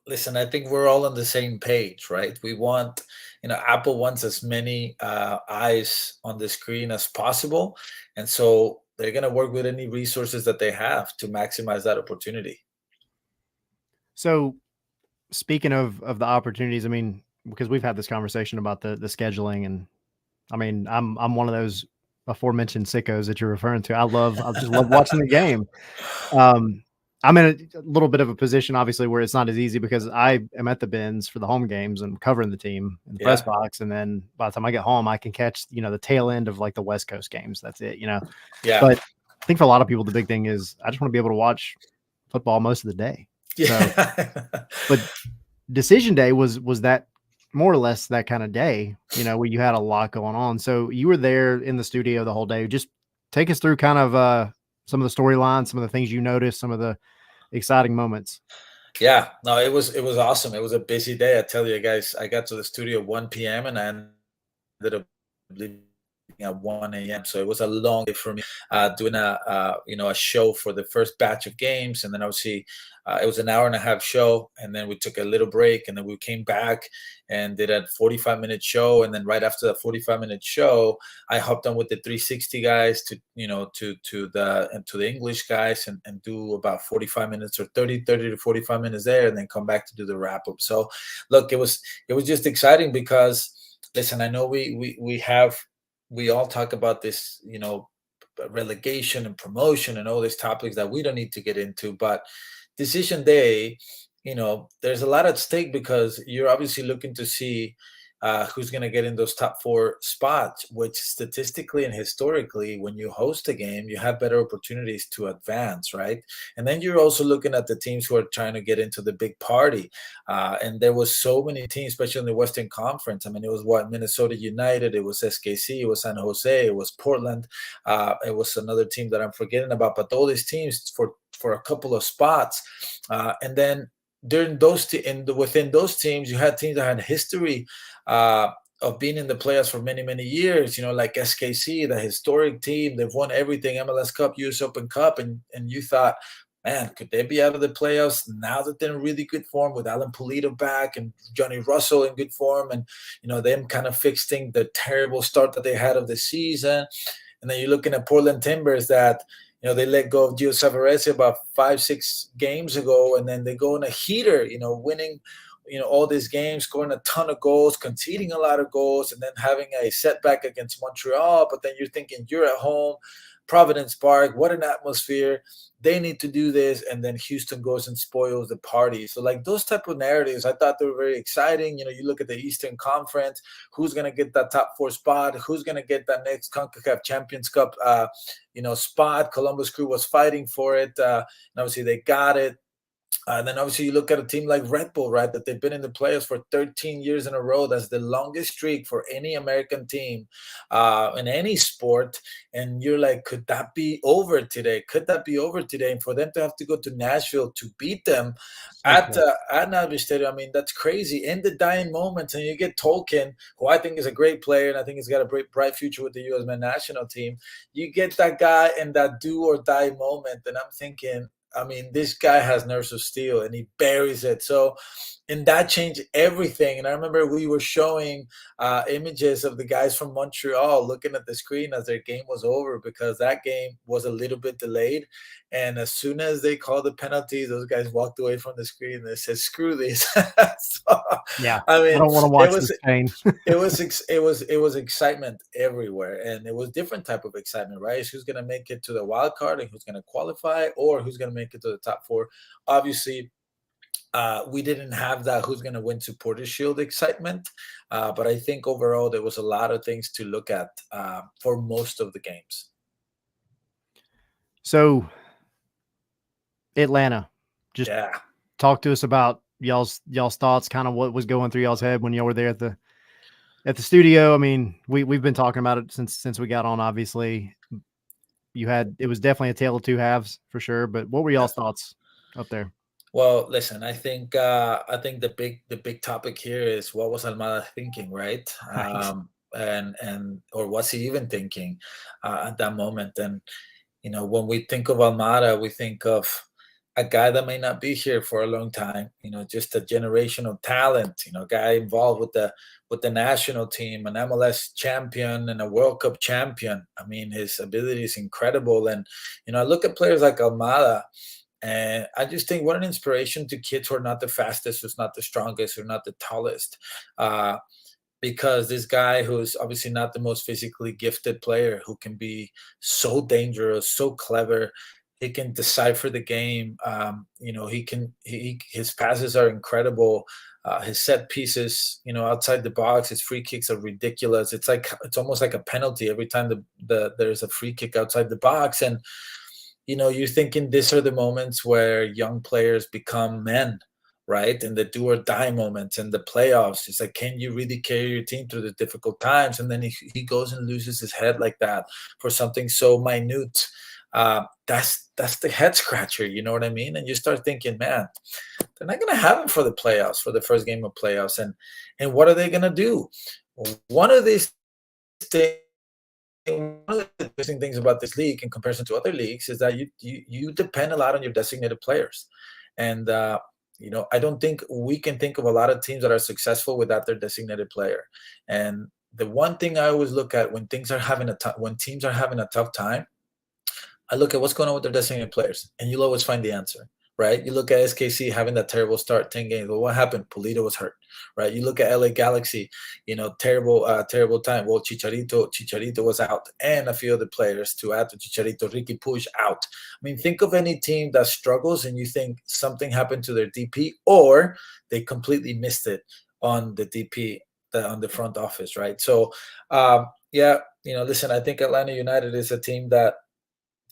listen, I think we're all on the same page, right? We want, Apple wants as many eyes on the screen as possible. And so they're going to work with any resources that they have to maximize that opportunity. So speaking of the opportunities, I mean, because we've had this conversation about the scheduling, and I mean, I'm one of those aforementioned sickos that you're referring to. I just love watching the game. I'm in a little bit of a position, obviously, where it's not as easy because I am at the bins for the home games and covering the team in the press box. And then by the time I get home, I can catch, the tail end of like the West Coast games. That's it, Yeah. But I think for a lot of people, the big thing is I just want to be able to watch football most of the day. Yeah. So, but decision day was that more or less that kind of day, where you had a lot going on. So you were there in the studio the whole day. Just take us through kind of some of the storylines, some of the things you noticed, some of the exciting moments? Yeah, no, it was awesome. It was a busy day. I tell you guys, I got to the studio at 1 p.m. and I ended up leaving at 1 a.m. So it was a long day for me, doing a show for the first batch of games, and then obviously it was an hour and a half show, and then we took a little break, and then we came back and did a 45-minute show, and then right after the 45-minute show, I hopped on with the 360 guys to the English guys and do about 45 minutes or 30 to 45 minutes there, and then come back to do the wrap up. So look, it was just exciting because listen, I know we all talk about this, relegation and promotion and all these topics that we don't need to get into, but decision day, there's a lot at stake because you're obviously looking to see who's going to get in those top four spots, which statistically and historically, when you host a game, you have better opportunities to advance, right? And then you're also looking at the teams who are trying to get into the big party. And there was so many teams, especially in the Western Conference. I mean, it was Minnesota United, it was SKC, it was San Jose, it was Portland, it was another team that I'm forgetting about, but all these teams for a couple of spots. And then during within those teams, you had teams that had history of being in the playoffs for many, many years, like SKC, the historic team. They've won everything, MLS Cup, US Open Cup, and you thought, man, could they be out of the playoffs now that they're in really good form with Alan Pulido back and Johnny Russell in good form, and them kind of fixing the terrible start that they had of the season. And then you're looking at Portland Timbers that they let go of Gio Savarese about 5-6 games ago, and then they go in a heater, winning, all these games, scoring a ton of goals, conceding a lot of goals, and then having a setback against Montreal. But then you're thinking you're at home, Providence Park, what an atmosphere. They need to do this, and then Houston goes and spoils the party. So like those type of narratives, I thought they were very exciting. You look at the Eastern Conference, who's going to get that top four spot, who's going to get that next CONCACAF Champions Cup spot. Columbus Crew was fighting for it, and obviously they got it. And then obviously you look at a team like Red Bull, right, that they've been in the playoffs for 13 years in a row. That's the longest streak for any American team in any sport. And you're like, could that be over today? Could that be over today? And for them to have to go to Nashville to beat them at Nashville Stadium, I mean, that's crazy. In the dying moments, and you get Tolkien, who I think is a great player, and I think he's got a bright future with the U.S. men's national team. You get that guy in that do or die moment, and I'm thinking, I mean, this guy has nerves of steel and he buries it. So, and that changed everything. And I remember we were showing images of the guys from Montreal looking at the screen as their game was over because that game was a little bit delayed. And as soon as they called the penalty, those guys walked away from the screen and they said, "Screw this." So, Yeah, I mean, I don't want to watch this pain. it was excitement everywhere, and it was different type of excitement, right? It's who's going to make it to the wild card and who's going to qualify, or who's going to make it to the top four. Obviously, we didn't have that who's going to win Supporters Shield excitement, but I think overall there was a lot of things to look at for most of the games. So, Atlanta, just Yeah. talk to us about y'all's thoughts, kind of what was going through y'all's head when y'all were there at the studio. I mean, we've been talking about it since we got on. Obviously, it was definitely a tale of two halves for sure. But what were y'all's thoughts up there? Well, listen, I think the big topic here is what was Almada thinking, right? Right. And or was he even thinking at that moment? And when we think of Almada, we think of a guy that may not be here for a long time. Just a generational talent. Guy involved with the national team, an MLS champion and a World Cup champion. I mean, his ability is incredible. And I look at players like Almada. And I just think what an inspiration to kids who are not the fastest, who's not the strongest, who's not the tallest. Because this guy who's obviously not the most physically gifted player, who can be so dangerous, so clever, he can decipher the game. His passes are incredible. His set pieces, outside the box, his free kicks are ridiculous. It's almost like a penalty every time there's a free kick outside the box. And you're thinking these are the moments where young players become men, right? And the do or die moments and the playoffs. It's like, can you really carry your team through the difficult times? And then he goes and loses his head like that for something so minute. That's the head scratcher. You know what I mean? And you start thinking, man, they're not going to have him for the playoffs, for the first game of playoffs, and what are they going to do? One of these things. One of the interesting things about this league in comparison to other leagues is that you depend a lot on your designated players, and I don't think we can think of a lot of teams that are successful without their designated player. And the one thing I always look at when when teams are having a tough time, I look at what's going on with their designated players, and you'll always find the answer, right? You look at SKC having that terrible start, 10 games. Well, what happened? Polito was hurt, right? You look at LA Galaxy, terrible time. Well, Chicharito was out, and a few other players to add to Chicharito. Ricky Puig out. I mean, think of any team that struggles, and you think something happened to their DP, or they completely missed it on the DP, on the front office, right? So, listen, I think Atlanta United is a team that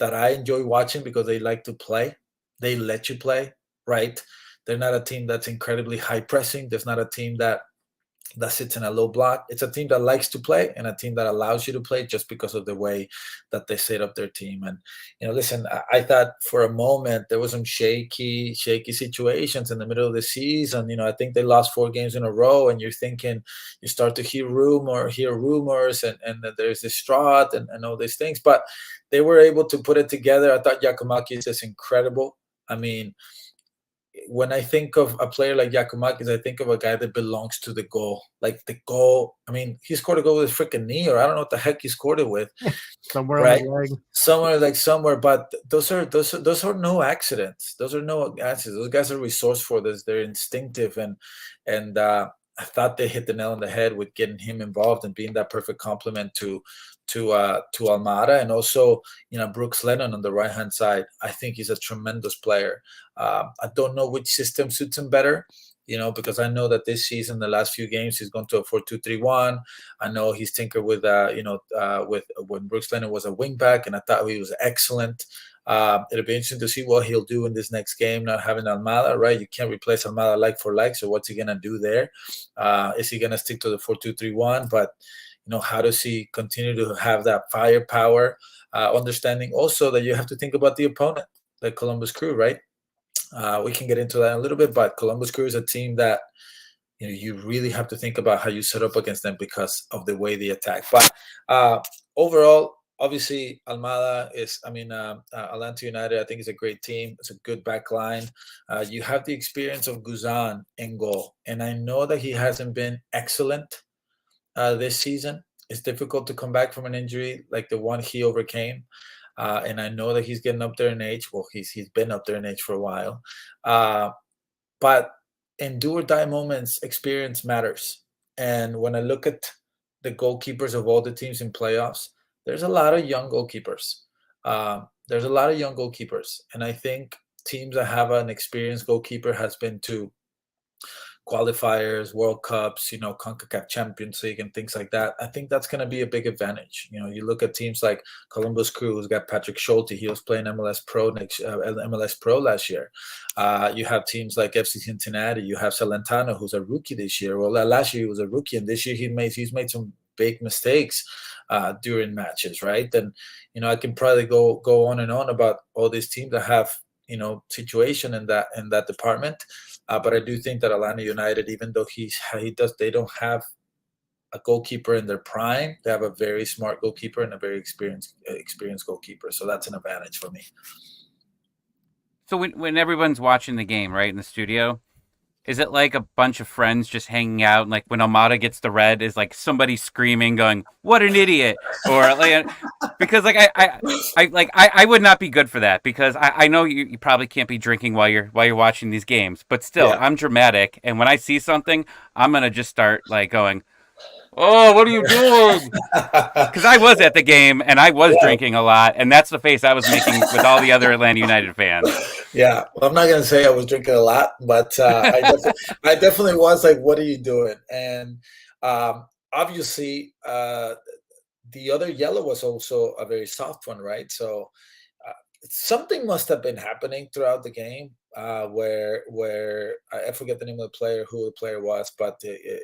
I enjoy watching because they like to play. They let you play, right? They're not a team that's incredibly high pressing. There's not a team that sits in a low block. It's a team that likes to play and a team that allows you to play just because of the way that they set up their team. And listen, I thought for a moment there was some shaky situations in the middle of the season. I think they lost 4 games in a row, and you're thinking, you start to hear rumors, and that there's this drought and all these things. But they were able to put it together. I thought Giacomakis is incredible. I mean, when I think of a player like Giacomakis, I think of a guy that belongs to the goal. Like the goal, I mean, he scored a goal with his freaking knee, or I don't know what the heck he scored it with. Somewhere right? on his leg. Somewhere. But those are no accidents. Those are no accidents. Those guys are resourceful. They're instinctive, and I thought they hit the nail on the head with getting him involved and being that perfect complement to Almada, and also Brooks Lennon on the right hand side. I think he's a tremendous player. I don't know which system suits him better, because I know that this season, the last few games, he's gone to a 4-2-3-1. I know he's tinkered with with when Brooks Lennon was a wingback, and I thought he was excellent. It'll be interesting to see what he'll do in this next game, not having Almada, right? You can't replace Almada like for like, so what's he going to do there? Is he going to stick to the 4-2-3-1? But, how does he continue to have that firepower? Understanding also that you have to think about the opponent, the Columbus Crew, right? We can get into that in a little bit, but Columbus Crew is a team that you really have to think about how you set up against them because of the way they attack. But overall, obviously, Atlanta United, I think, is a great team. It's a good back line. You have the experience of Guzan in goal, and I know that he hasn't been excellent this season. It's difficult to come back from an injury like the one he overcame. And I know that he's getting up there in age. Well, he's been up there in age for a while. But in do or die moments, experience matters. And when I look at the goalkeepers of all the teams in playoffs, there's a lot of young goalkeepers. And I think teams that have an experienced goalkeeper has been to qualifiers, World Cups, CONCACAF Champions League and things like that. I think that's going to be a big advantage. You look at teams like Columbus Crew, who's got Patrick Schulte. He was playing MLS Pro last year. You have teams like FC Cincinnati. You have Salentano, who's a rookie this year. Well, last year he was a rookie, and this year he's made some big mistakes during matches, right? And I can probably go on and on about all these teams that have situation in that department. But I do think that Atlanta United, even though they don't have a goalkeeper in their prime, they have a very smart goalkeeper and a very experienced goalkeeper. So that's an advantage for me. So when everyone's watching the game, right, in the studio, is it like a bunch of friends just hanging out? And like when Almada gets the red, is like somebody screaming, going, "What an idiot!" Or like, because like I would not be good for that, because I know you probably can't be drinking while you're watching these games, but still, yeah. I'm dramatic, and when I see something, I'm gonna just start like going, "Oh, what are you doing?" Because I was at the game and I was drinking a lot, and that's the face I was making with all the other Atlanta United fans. Yeah, well, I'm not going to say I was drinking a lot, but I definitely was like, "What are you doing?" And obviously, the other yellow was also a very soft one, right? So something must have been happening throughout the game. where I forget the name of the player, who the player was, but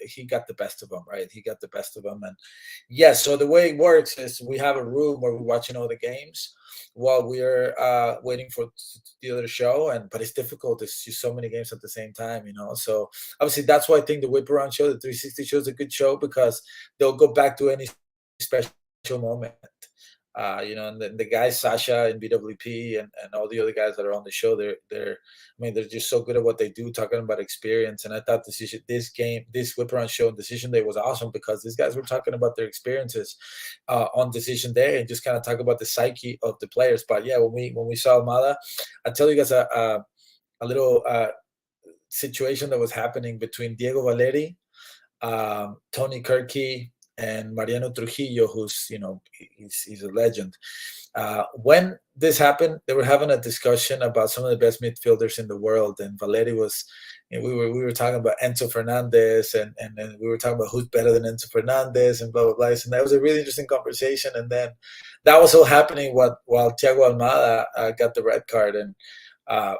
he got the best of him, right? He got the best of him, and yes. So the way it works is we have a room where we're watching all the games while we're waiting for the other show, and but it's difficult. There's just so many games at the same time, So obviously that's why I think the Whip Around show, the 360 show, is a good show because they'll go back to any special moment. And the guys Sasha and BWP and all the other guys that are on the show, they're just so good at what they do, talking about experience. And I thought this Whip Around show on Decision Day was awesome because these guys were talking about their experiences on Decision Day and just kind of talk about the psyche of the players. But yeah, when we saw Almada, I tell you guys a little situation that was happening between Diego Valeri, Tony Kirky, and Mariano Trujillo, who's he's a legend. When this happened, they were having a discussion about some of the best midfielders in the world, and Valeri was. We were talking about Enzo Fernandez, and then we were talking about who's better than Enzo Fernandez, and blah blah blah. And that was a really interesting conversation. And then that was all happening while Thiago Almada got the red card, and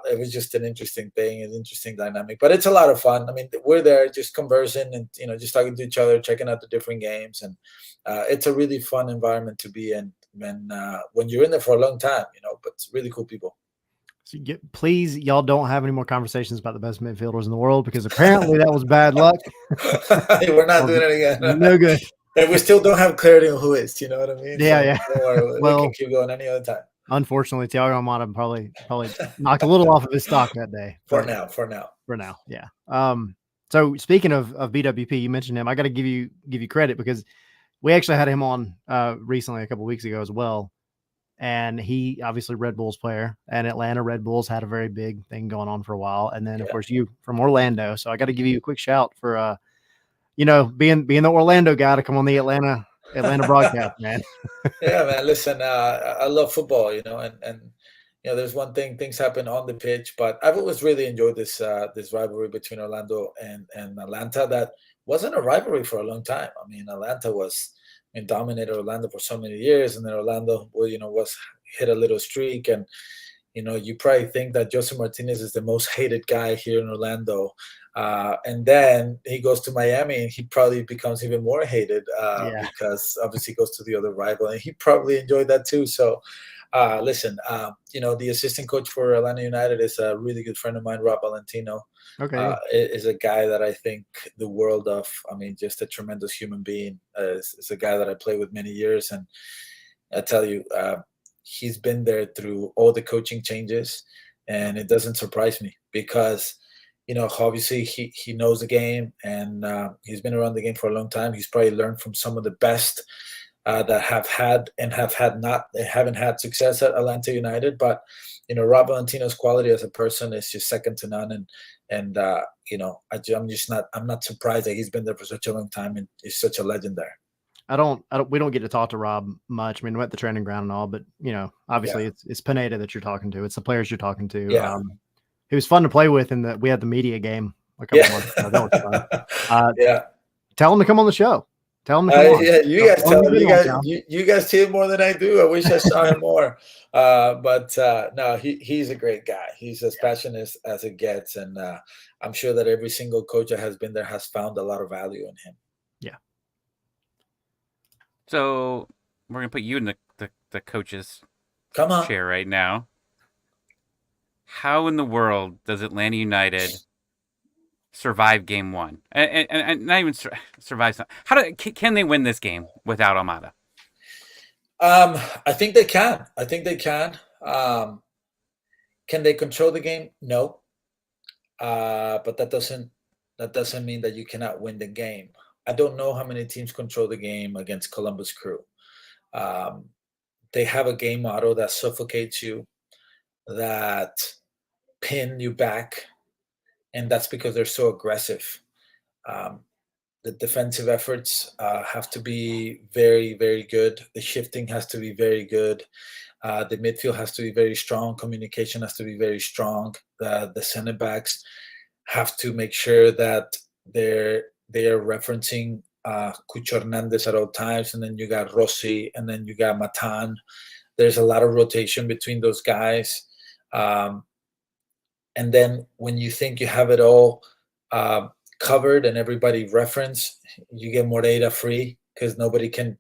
it was just an interesting thing, an interesting dynamic. But it's a lot of fun. I mean, we're there just conversing and just talking to each other, checking out the different games, and it's a really fun environment to be in when you're in there for a long time. But it's really cool people. So please, y'all don't have any more conversations about the best midfielders in the world because apparently that was bad luck. We're not doing it again. No good. And we still don't have clarity on who is. You know what I mean? Yeah, So, well, we can keep going any other time. Unfortunately, Thiago Almada probably knocked a little off of his stock that day. For now, yeah. So speaking of BWP, you mentioned him. I got to give you credit because we actually had him on recently a couple of weeks ago as well, and he obviously Red Bulls player, and Atlanta Red Bulls had a very big thing going on for a while, and then of course you from Orlando. So I got to give you a quick shout for being the Orlando guy to come on the Atlanta broadcast, man. Yeah, man. Listen, I love football, and there's one thing, things happen on the pitch, but I've always really enjoyed this rivalry between Orlando and Atlanta. That wasn't a rivalry for a long time. I mean, Atlanta dominated Orlando for so many years, and then Orlando, was hit a little streak, and you probably think that Jose Martinez is the most hated guy here in Orlando. And then he goes to Miami and he probably becomes even more hated because obviously he goes to the other rival, and he probably enjoyed that too. So listen, the assistant coach for Atlanta United is a really good friend of mine, Rob Valentino. Okay. Is a guy that I think the world of. I mean, just a tremendous human being. Is a guy that I played with many years, and I tell you, he's been there through all the coaching changes, and it doesn't surprise me because obviously he knows the game, and he's been around the game for a long time. He's probably learned from some of the best that haven't had success at Atlanta United. But Rob Valentino's quality as a person is just second to none, and I'm not surprised that he's been there for such a long time and is such a legend there. We don't get to talk to Rob much. I mean, we're at the training ground and all, but obviously it's Pineda that you're talking to. It's the players you're talking to. Yeah. He was fun to play with, and we had the media game a couple months ago. That was fun. Tell him to come on the show. Tell him to come on. Yeah, you guys tell him. You guys see him more than I do. I wish I saw him more. But no, he's a great guy. He's as passionate as it gets, and I'm sure that every single coach that has been there has found a lot of value in him. Yeah. So we're gonna put you in the coach's chair right now. How in the world does Atlanta United survive Game 1 and not even survive? Can they win this game without Almada? I think they can. Can they control the game? No. But that doesn't mean that you cannot win the game. I don't know how many teams control the game against Columbus Crew. They have a game model that suffocates you, that pin you back, and that's because they're so aggressive. The defensive efforts have to be very, very good. The shifting has to be very good. The midfield has to be very strong. Communication has to be very strong. The center backs have to make sure that they are referencing Cucho Hernandez at all times, and then you got Rossi, and then you got Matan. There's a lot of rotation between those guys. And then when you think you have it all uh, covered and everybody reference, you get Moreira free because nobody can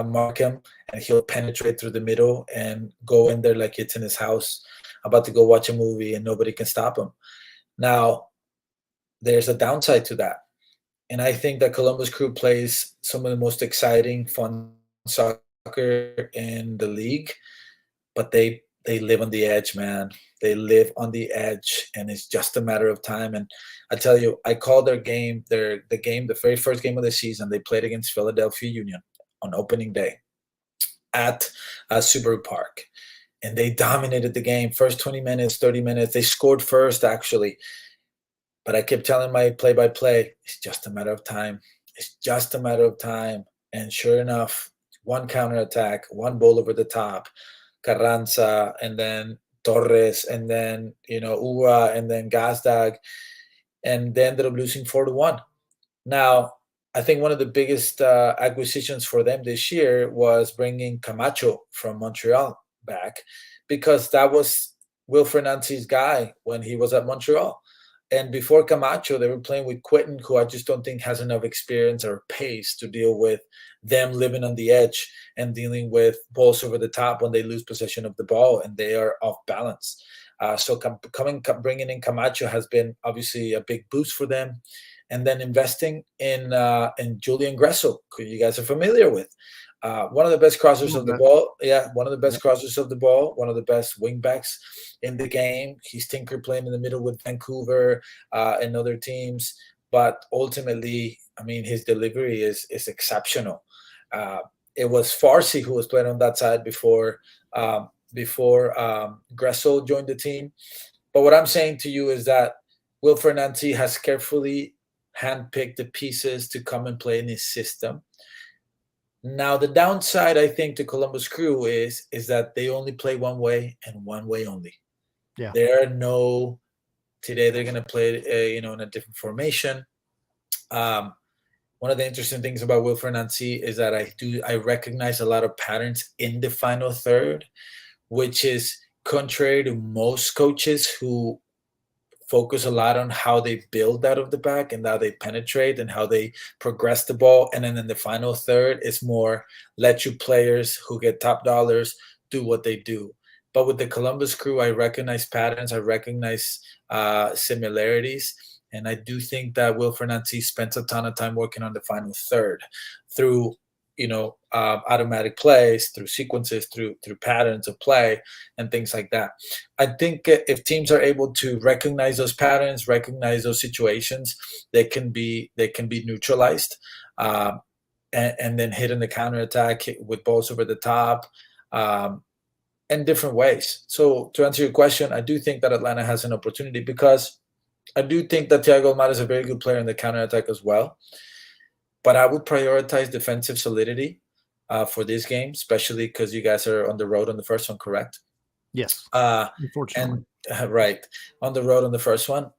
mark him, and he'll penetrate through the middle and go in there like it's in his house, about to go watch a movie, and nobody can stop him. Now, there's a downside to that. And I think that Columbus Crew plays some of the most exciting, fun soccer in the league, but they live on the edge, man. They live on the edge, and it's just a matter of time. And I tell you, I called their game, the very first game of the season. They played against Philadelphia Union on opening day at Subaru Park, and they dominated the game. First 20 minutes, 30 minutes, they scored first actually. But I kept telling my play-by-play, it's just a matter of time. It's just a matter of time. And sure enough, one counterattack, one ball over the top, Carranza, and then Torres, and then Ua, and then Gazdag, and they ended up losing 4-1. Now, I think one of the biggest acquisitions for them this year was bringing Camacho from Montreal back, because that was Wilfred Nancy's guy when he was at Montreal. And before Camacho, they were playing with Quinton, who I just don't think has enough experience or pace to deal with them living on the edge and dealing with balls over the top when they lose possession of the ball and they are off balance. So bringing in Camacho has been obviously a big boost for them. And then investing in Julian Gressel, who you guys are familiar with. One of the best crossers of the ball. Yeah, one of the best crossers of the ball. One of the best wingbacks in the game. He's tinker playing in the middle with Vancouver and other teams. But ultimately, I mean, his delivery is exceptional. It was Farsi who was playing on that side before Gressel joined the team. But what I'm saying to you is that Wilfred Nancy has carefully handpicked the pieces to come and play in his system. Now, the downside, I think, to Columbus Crew is that they only play one way and one way only. Yeah. Today they're going to play, in a different formation. One of the interesting things about Wilfred Nancy is that I recognize a lot of patterns in the final third, which is contrary to most coaches who focus a lot on how they build out of the back and how they penetrate and how they progress the ball. And then in the final third, it's more let you players who get top dollars do what they do. But with the Columbus Crew, I recognize patterns. I recognize similarities. And I do think that Wilfred Nancy spends a ton of time working on the final third through automatic plays, through sequences, through patterns of play and things like that. I think if teams are able to recognize those patterns, recognize those situations, they can be neutralized and then hit in the counterattack with balls over the top in different ways. So to answer your question, I do think that Atlanta has an opportunity, because I do think that Thiago Almada is a very good player in the counterattack as well. But I would prioritize defensive solidity for this game, especially because you guys are on the road on the first one, correct? Yes. Unfortunately. And right, on the road on the first one.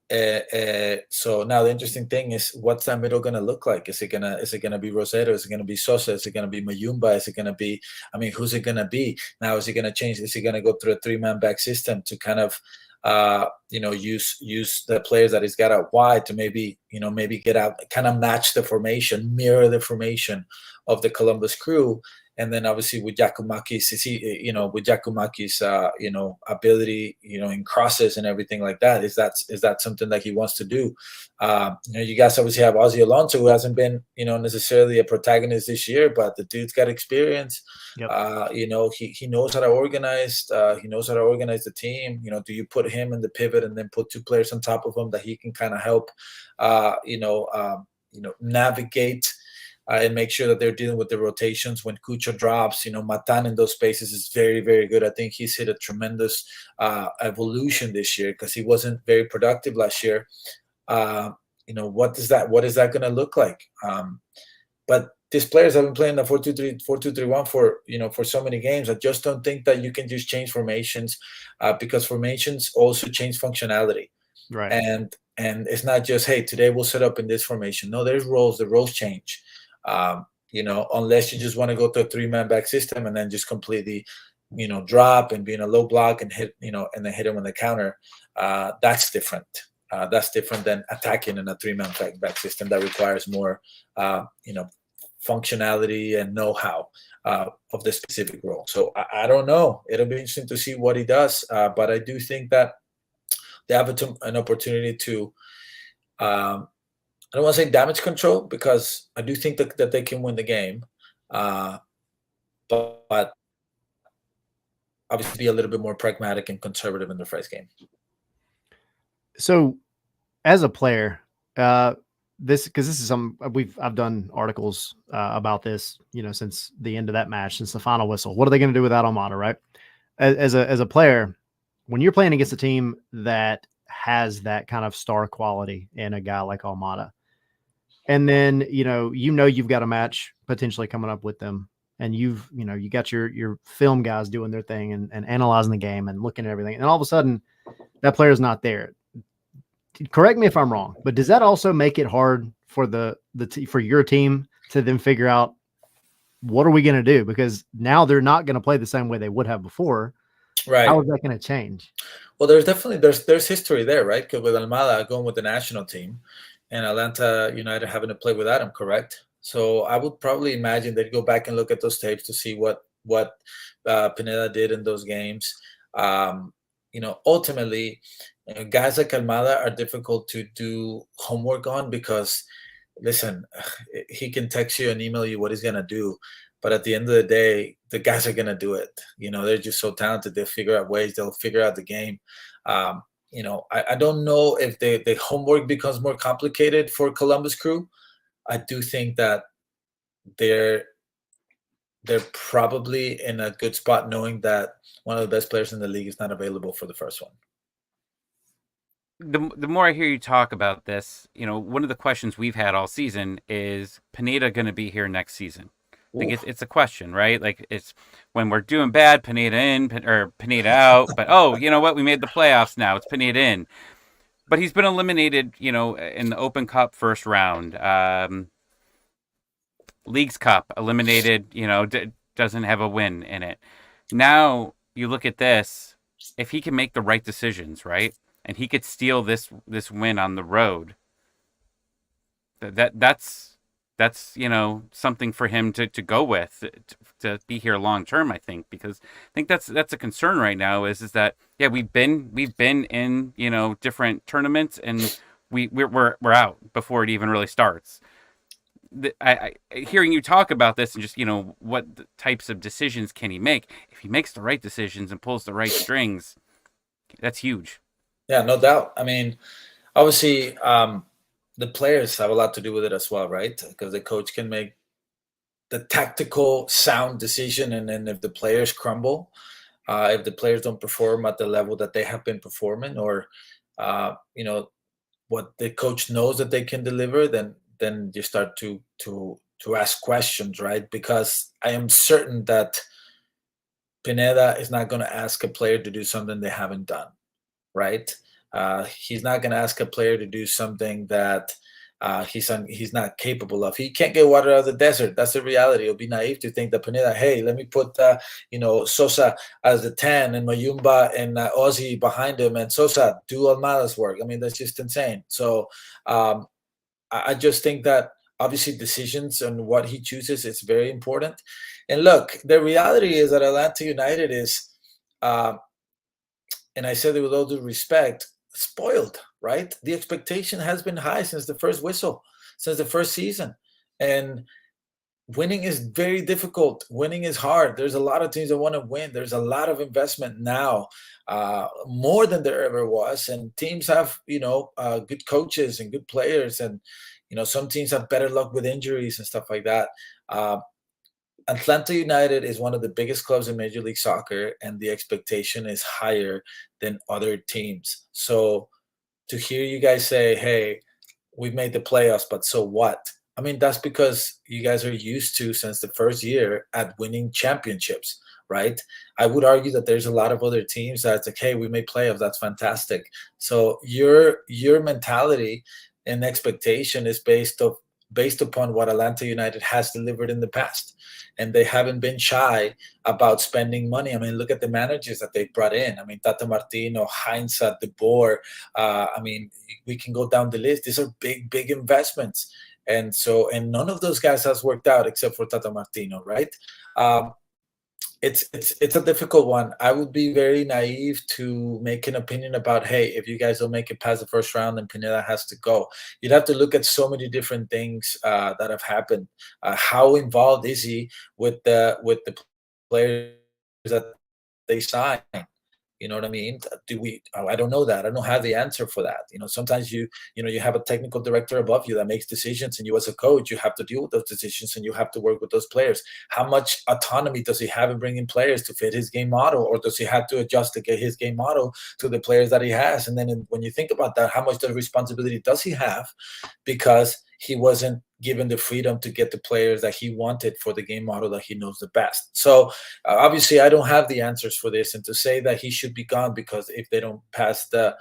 So now the interesting thing is, what's that middle going to look like? Is it gonna be Rosero? Is it going to be Sosa? Is it going to be Mayumba? Is it going to be? I mean, who's it going to be? Now, is it going to change? Is it going to go through a 3-man back system to kind of use the players that he's got out wide to maybe get out, kind of match the formation, mirror the formation of the Columbus Crew. And then obviously with Giacomakis, ability, in crosses and everything like that, is that something that he wants to do? You guys obviously have Ozzy Alonso, who hasn't been, necessarily a protagonist this year, but the dude's got experience. Yep. He knows how to organize. He knows how to organize the team. Do you put him in the pivot and then put 2 players on top of him that he can kind of help, navigate and make sure that they're dealing with the rotations when Cucho drops. Matan in those spaces is very, very good. I think he's hit a tremendous evolution this year, because he wasn't very productive last year. What is that going to look like? But these players have been playing the 4-2-3, 4-2-3-1 for so many games. I just don't think that you can just change formations, because formations also change functionality. Right. And it's not just, hey, today we'll set up in this formation. No, there's roles. The roles change. Unless you just want to go to a 3-man back system and then just completely drop and being a low block and hit, and then hit him on the counter. That's different. That's different than attacking in a 3-man back system that requires more, functionality and know-how of the specific role. So I don't know. It'll be interesting to see what he does. But I do think that they have an opportunity to, I don't want to say damage control, because I do think that they can win the game. But obviously be a little bit more pragmatic and conservative in the first game. So as a player, this is some I've done articles about this, since the end of that match, since the final whistle. What are they going to do without Almada, right? As a player, when you're playing against a team that has that kind of star quality in a guy like Almada, and then you've got a match potentially coming up with them, and you got your film guys doing their thing and analyzing the game and looking at everything, and all of a sudden that player's not there. Correct me if I'm wrong, but does that also make it hard for for your team to then figure out what are we going to do? Because now they're not going to play the same way they would have before. Right. How is that going to change? Well, there's history there, right? Because with Almada going with the national team and Atlanta United having to play without him, correct? So I would probably imagine they'd go back and look at those tapes to see what Pineda did in those games. Ultimately, guys like Almada are difficult to do homework on because, listen, he can text you and email you what he's going to do. But at the end of the day, the guys are going to do it. They're just so talented. They'll figure out ways. They'll figure out the game. I don't know if the homework becomes more complicated for Columbus Crew. I do think that they're probably in a good spot knowing that one of the best players in the league is not available for the first one. The more I hear you talk about this, one of the questions we've had all season is Pineda going to be here next season? I think it's a question, right? Like, it's when we're doing bad, Pineda in or Pineda out. But, you know what? We made the playoffs now. It's Pineda in. But he's been eliminated, in the Open Cup first round. Leagues Cup, eliminated, doesn't have a win in it. Now, you look at this. If he can make the right decisions, right? And he could steal this win on the road. That's something for him to go with to be here long term. I think, because I think that's a concern right now. Is that we've been in different tournaments and we're out before it even really starts. I hearing you talk about this and just what types of decisions can he make? If he makes the right decisions and pulls the right strings, that's huge. Yeah, no doubt. I mean, obviously, the players have a lot to do with it as well, right? Because the coach can make the tactical sound decision, and then if the players crumble, if the players don't perform at the level that they have been performing, or what the coach knows that they can deliver, then you start to ask questions, right? Because I am certain that Pineda is not going to ask a player to do something they haven't done, right? He's not going to ask a player to do something that he's not capable of. He can't get water out of the desert. That's the reality. It would be naive to think that Pineda, hey, let me put Sosa as the 10 and Mayumba and Ozzy behind him, and Sosa do Almada's work. I mean, that's just insane. So I just think that obviously decisions on what he chooses is very important. And look, the reality is that Atlanta United is, and I said it with all due respect, spoiled, right? The expectation has been high since the first whistle, since the first season. And winning is very difficult. Winning is hard. There's a lot of teams that want to win. There's a lot of investment now, more than there ever was. And teams have, good coaches and good players. And, some teams have better luck with injuries and stuff like that. Atlanta United is one of the biggest clubs in Major League Soccer, and the expectation is higher than other teams. So to hear you guys say, hey, we've made the playoffs, but so what? I mean, that's because you guys are used to, since the first year, at winning championships, right? I would argue that there's a lot of other teams that's like, hey, we made playoffs. That's fantastic. So your mentality and expectation is based based upon what Atlanta United has delivered in the past. And they haven't been shy about spending money. I mean, look at the managers that they brought in. I mean, Tata Martino, Heinz, De Boer. I mean, we can go down the list. These are big, big investments. And none of those guys has worked out except for Tata Martino, right? It's a difficult one. I would be very naive to make an opinion about, hey, if you guys don't make it past the first round, then Pineda has to go. You'd have to look at so many different things that have happened. How involved is he with the players that they sign? You know what I mean? I don't know that. I don't have the answer for that. Sometimes you have a technical director above you that makes decisions, and you as a coach, you have to deal with those decisions and you have to work with those players. How much autonomy does he have in bringing players to fit his game model, or does he have to adjust to get his game model to the players that he has? And then when you think about that, how much of responsibility does he have because he wasn't given the freedom to get the players that he wanted for the game model that he knows the best? So obviously I don't have the answers for this, and to say that he should be gone because if they don't pass the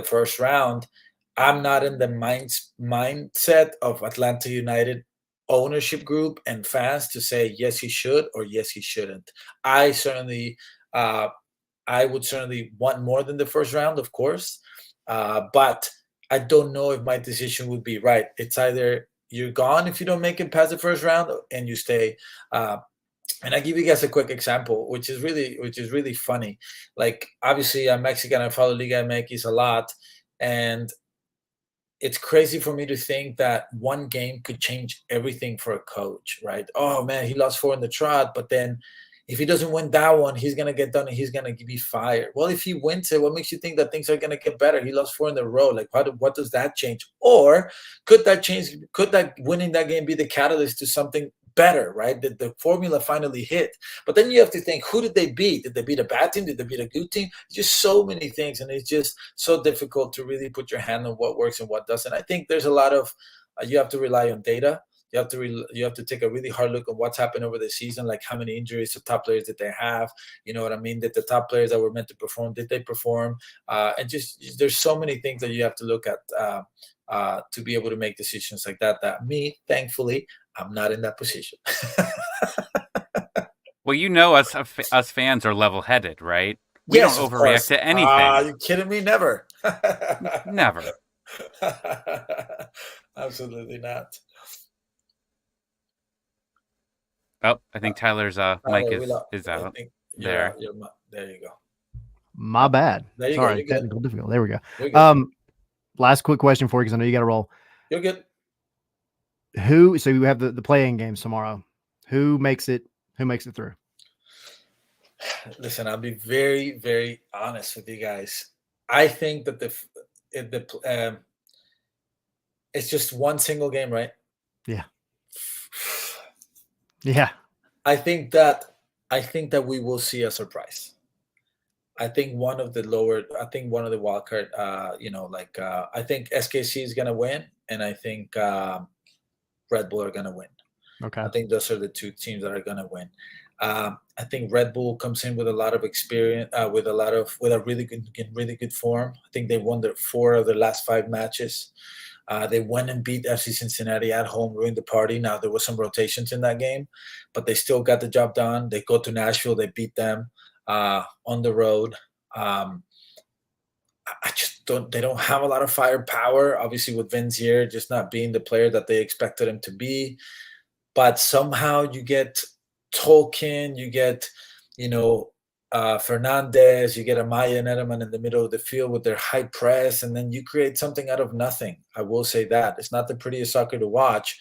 first round, I'm not in the mindset of Atlanta United ownership group and fans to say yes he should or yes he shouldn't. I would certainly want more than the first round, of course, but I don't know if my decision would be right. It's either you're gone if you don't make it past the first round, and you stay. And I give you guys a quick example, which is really funny. Like, obviously, I'm Mexican. I follow Liga MX a lot, and it's crazy for me to think that one game could change everything for a coach, right? Oh man, he lost 4 in the trot, but then if he doesn't win that one, he's going to get done and he's going to be fired. Well, if he wins it, what makes you think that things are going to get better? He lost 4 in a row. Like, what does that change? Or could that change? Could that winning that game be the catalyst to something better, right? The formula finally hit. But then you have to think, who did they beat? Did they beat a bad team? Did they beat a good team? Just so many things. And it's just so difficult to really put your hand on what works and what doesn't. I think there's a lot of, you have to rely on data. You have to take a really hard look at what's happened over the season, like how many injuries to top players did they have? You know what I mean? Did the top players that were meant to perform, did they perform? And just there's so many things that you have to look at to be able to make decisions like that. That me, thankfully, I'm not in that position. Well, us fans are level-headed, right? We Yes, don't overreact to anything. Are you kidding me? Never. Never. Absolutely not. Oh, I think Tyler's mic is out. There. There you go. My bad. There you Sorry, go. technical difficulty. There we go. Last quick question for you, because I know you got to roll. You're good. So we have the play-in games tomorrow. Who makes it through? Listen, I'll be very, very honest with you guys. I think that it's just one single game, right? Yeah. Yeah. I think that we will see a surprise. I think one of the wild card, I think SKC is going to win, and I think Red Bull are going to win. Okay. I think those are the two teams that are going to win. I think Red Bull comes in with a lot of experience, with a really good form. I think they won 4 of their last 5 matches. They went and beat FC Cincinnati at home, ruined the party. Now, there was some rotations in that game, but they still got the job done. They go to Nashville, they beat them on the road. They don't have a lot of firepower, obviously, with Vinzier just not being the player that they expected him to be. But somehow you get Tolkien, you get, Fernandez, you get Amaya and Edelman in the middle of the field with their high press, and then you create something out of nothing. I will say that. It's not the prettiest soccer to watch,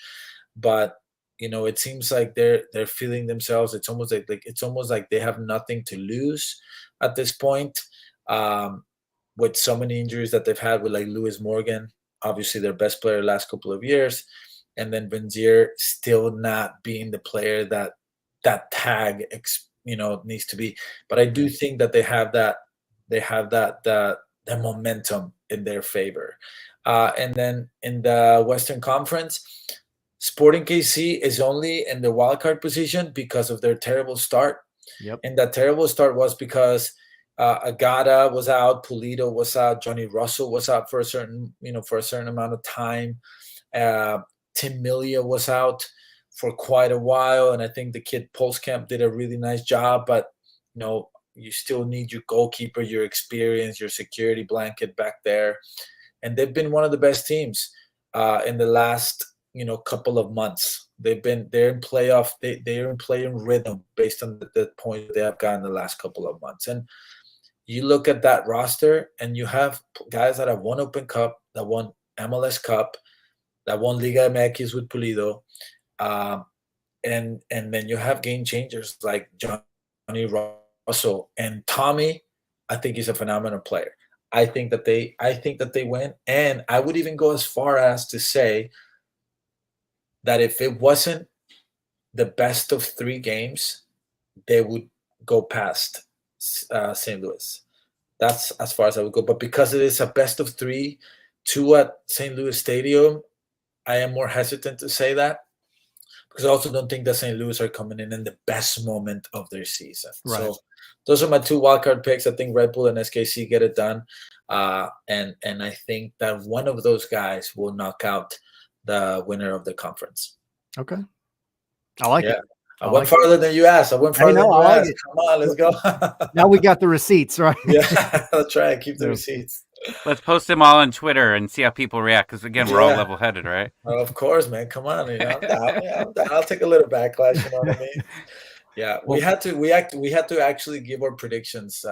but it seems like they're feeling themselves. It's almost like they have nothing to lose at this point. With so many injuries that they've had with, like, Lewis Morgan, obviously their best player the last couple of years, and then Vinzier still not being the player that tag needs to be. But I do think that they have that momentum in their favor. And then in the Western Conference, Sporting KC is only in the wildcard position because of their terrible start. Yep. And that terrible start was because Agata was out, Pulido was out, Johnny Russell was out for a certain amount of time. Tim Melia was out for quite a while, and I think the kid Polskamp did a really nice job. But you still need your goalkeeper, your experience, your security blanket back there, and they've been one of the best teams in the last couple of months. They're in playoff. They're in playing rhythm based on the point they have gotten the last couple of months. And you look at that roster, and you have guys that have won Open Cup, that won MLS Cup, that won Liga MX with Pulido, and then you have game changers like Johnny Russell and Tommy. I think he's a phenomenal player. I think that they win, and I would even go as far as to say that if it wasn't the best of 3 games, they would go past St. Louis. That's as far as I would go. But because it is a best of 3, 2 at St. Louis Stadium, I am more hesitant to say that, because I also don't think that St. Louis are coming in the best moment of their season. Right. So those are my 2 wildcard picks. I think Red Bull and SKC get it done. And I think that one of those guys will knock out the winner of the conference. Okay. I like it. I went farther than you asked. I went farther than you asked. Come on, let's go. Now we got the receipts, right? Yeah, I'll try and keep the receipts. Let's post them all on Twitter and see how people react. Because again, we're all level-headed, right? Well, of course, man. Come on, I'm down. I'll take a little backlash. You know what I mean? Yeah, we had to actually give our predictions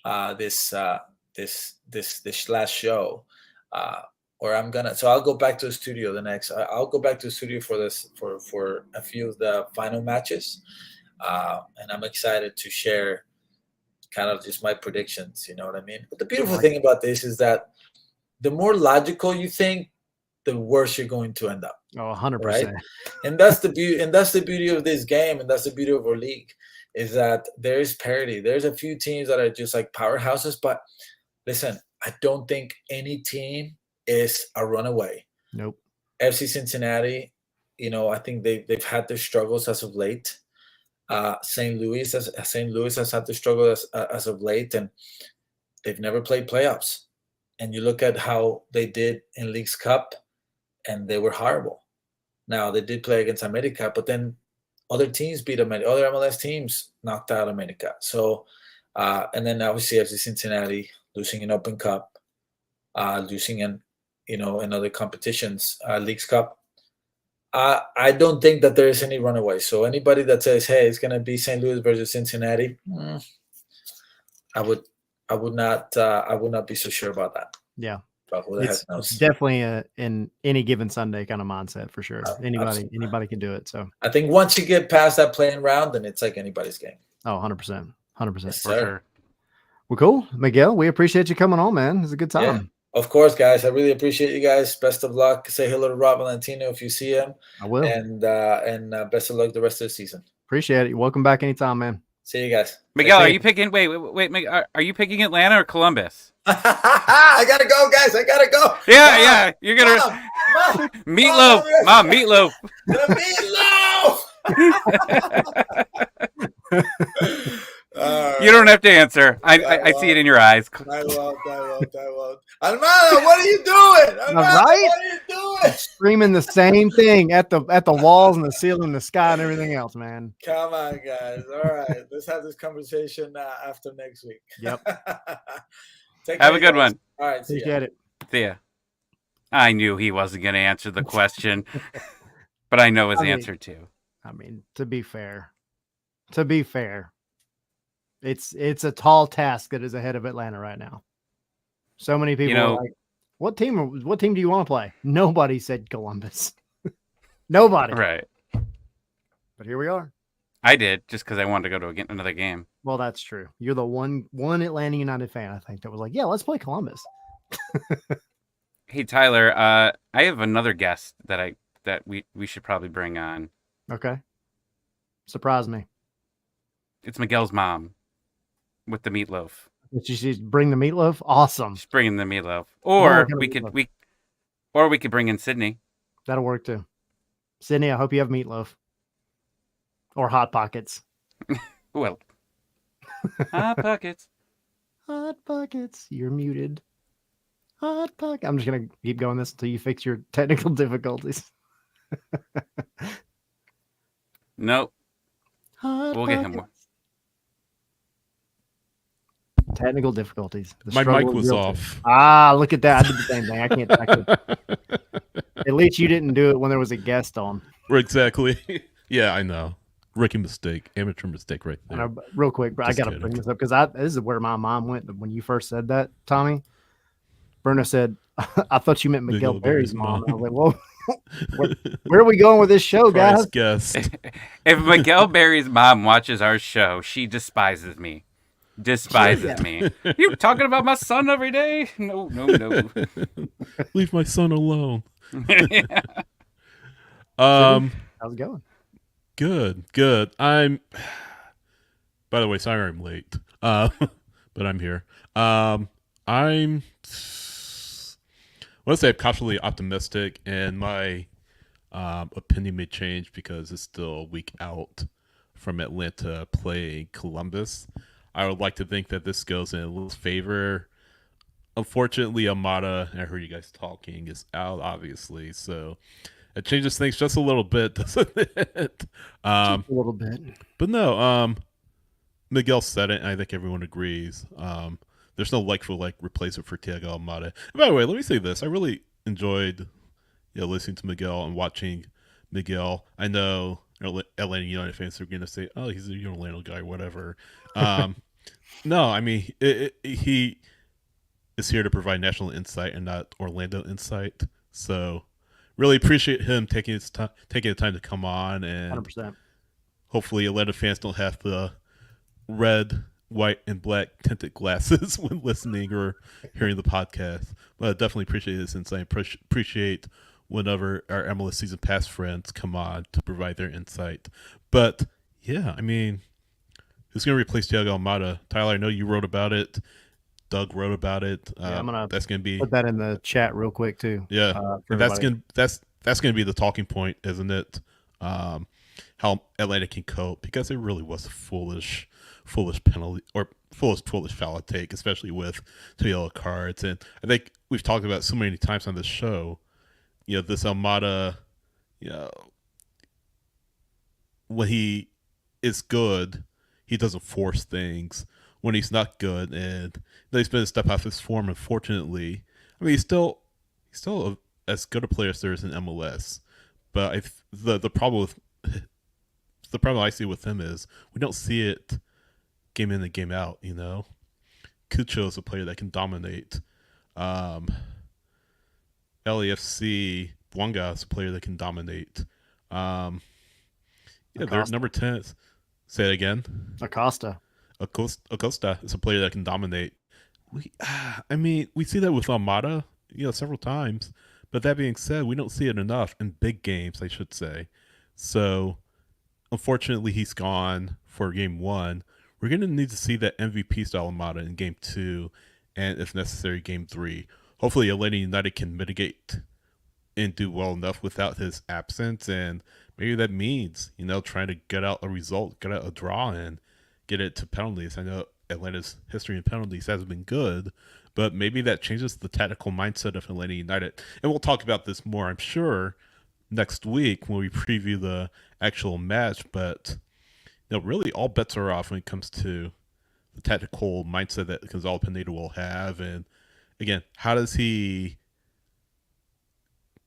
this last show, or I'll go back to the studio I'll go back to the studio for a few of the final matches, and I'm excited to share kind of just my predictions. You know what I mean? But the beautiful thing about this is that the more logical you think, the worse you're going to end up. Oh, 100%. Right? And that's the beauty of this game, and that's the beauty of our league, is that there is parity. There's a few teams that are just like powerhouses, but listen, I don't think any team is a runaway. Nope. FC Cincinnati, I think they've had their struggles as of late. St. Louis has had their struggle as of late, and they've never played playoffs. And you look at how they did in Leagues Cup, and they were horrible. Now, they did play against America, but then other teams beat America. Other MLS teams knocked out America. So, and then obviously FC Cincinnati losing an Open Cup, losing in other competitions, Leagues Cup. I don't think that there is any runaway. So anybody that says, "Hey, it's going to be St. Louis versus Cincinnati," I would not be so sure about that. Yeah. But who the heck knows? It's definitely in any given Sunday kind of mindset for sure. Anybody can do it. So I think once you get past that playing round, then it's like anybody's game. Oh, 100%. 100%. Yes, For sir. sure. Well, cool. Miguel, we appreciate you coming on, man. It was a good time. Yeah. Of course, guys. I really appreciate you guys. Best of luck. Say hello to Rob Valentino if you see him. I will. And best of luck the rest of the season. Appreciate it. You're welcome back anytime, man. See you guys. Miguel, are you picking? Wait. Are you picking Atlanta or Columbus? I gotta go, guys. I gotta go. Yeah. You're gonna Mom, meatloaf, Mom, meatloaf. The meatloaf. You don't have to answer. I see it in your eyes. I won't. Almada, what are you doing? Almada, Right? what are you doing? Screaming the same thing at the walls and the ceiling, the sky, and everything else, man. Come on, guys. All right. Let's have this conversation after next week. Yep. Have a good one. All right. See ya. Appreciate it. See ya. I knew he wasn't going to answer the question, but I know his answer too. I mean, to be fair, it's a tall task that is ahead of Atlanta right now. So many people are like, what team do you want to play? Nobody said Columbus. Nobody. Right. But here we are. I did, just because I wanted to go to another game. Well, that's true. You're the one Atlanta United fan, I think, that was like, yeah, let's play Columbus. Hey, Tyler, I have another guest that we should probably bring on. Okay. Surprise me. It's Miguel's mom with the meatloaf. Did she bring the meatloaf? Awesome. She's bringing the meatloaf. Or Oh, we could bring in Sydney. That'll work too. Sydney, I hope you have meatloaf. Or Hot Pockets. Well, Hot Pockets. Hot Pockets. You're muted. Hot pocket. I'm just gonna keep going this until you fix your technical difficulties. Nope. Hot We'll get him pocket. one. Technical difficulties. The My struggle mic of was realtor. off. Ah, look at that. I did the same thing. I can't. At least you didn't do it when there was a guest on. Exactly. Yeah, I know. Rookie mistake. Amateur mistake right there. Real quick, bro, I Just got to kidding. bring this up because this is where my mom went when you first said that, Tommy. Berna said, I thought you meant Miguel Berry's mom. I was like, whoa, where are we going with this show, guys? Guest. If Miguel Berry's mom watches our show, she despises me. Me. You talking about my son every day? No. Leave my son alone. Yeah. How's it going? Good. By the way, sorry I'm late. But I'm here. Let's say I'm cautiously optimistic, and my opinion may change because it's still a week out from Atlanta playing Columbus. I would like to think that this goes in a little favor. Unfortunately, Almada, I heard you guys talking, is out, obviously, so it changes things just a little bit, doesn't it? Just a little bit. But no, Miguel said it, and I think everyone agrees. There's no like-for-like replacement for Thiago Almada. And by the way, let me say this. I really enjoyed listening to Miguel and watching Miguel. I know Atlanta United fans are going to say, oh, he's a Orlando guy, whatever. No, I mean, he is here to provide national insight and not Orlando insight. So really appreciate him taking the time to come on, and 100%. hopefully Atlanta fans don't have the red, white, and black tinted glasses when listening or hearing the podcast. But I definitely appreciate his insight. Appreciate whenever our MLS Season Pass friends come on to provide their insight. But yeah, I mean, who's going to replace Thiago Almada? Tyler, I know you wrote about it. Doug wrote about it. I'm gonna that's going to be put that in the chat real quick too. Yeah, and that's going to be the talking point, isn't it? How Atlanta can cope, because it really was a foolish penalty or foolish foul to take, especially with 2 yellow cards. And I think we've talked about it so many times on this show. This Almada, when he is good, he doesn't force things. When he's not good, and he's been a step off his form, unfortunately. I mean, he's still as good a player as there is in MLS. But the problem I see with him is we don't see it game in and game out. Cucho is a player that can dominate. LAFC Bwanga is a player that can dominate. Their number 10. Say it again. Acosta is a player that can dominate. We see that with Almada, several times. But that being said, we don't see it enough in big games, I should say. So, unfortunately, he's gone for game 1. We're going to need to see that MVP style Almada in game 2, and if necessary, game 3. Hopefully, Atlanta United can mitigate and do well enough without his absence, and maybe that means, trying to get out a result, get out a draw, and get it to penalties. I know Atlanta's history in penalties hasn't been good, but maybe that changes the tactical mindset of Atlanta United. And we'll talk about this more, I'm sure, next week when we preview the actual match. But really all bets are off when it comes to the tactical mindset that Gonzalo Pineda will have. And again, how does he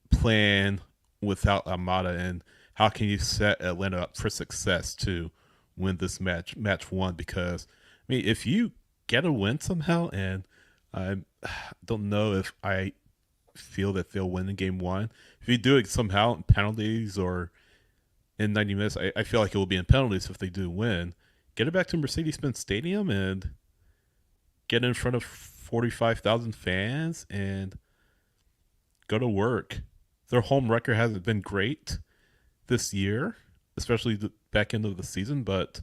plan without Almada, and how can you set Atlanta up for success to win this match 1? Because if you get a win somehow, and I don't know if I feel that they'll win in game 1. If you do it somehow in penalties or in 90 minutes, I feel like it will be in penalties if they do win. Get it back to Mercedes-Benz Stadium and get in front of 45,000 fans and go to work. Their home record hasn't been great this year, especially the back end of the season, but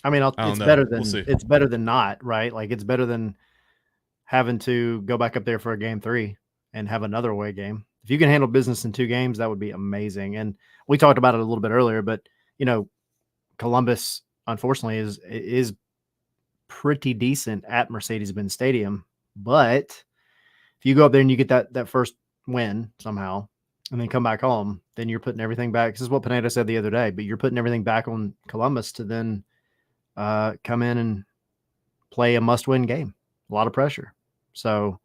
it's better than not, right? Like, it's better than having to go back up there for a game 3 and have another away game. If you can handle business in 2 games, that would be amazing. And we talked about it a little bit earlier, but Columbus, unfortunately, is pretty decent at Mercedes-Benz Stadium. But if you go up there and you get that first win somehow and then come back home, then you're putting everything back. This is what Pineda said the other day, but you're putting everything back on Columbus to then come in and play a must-win game. A lot of pressure. So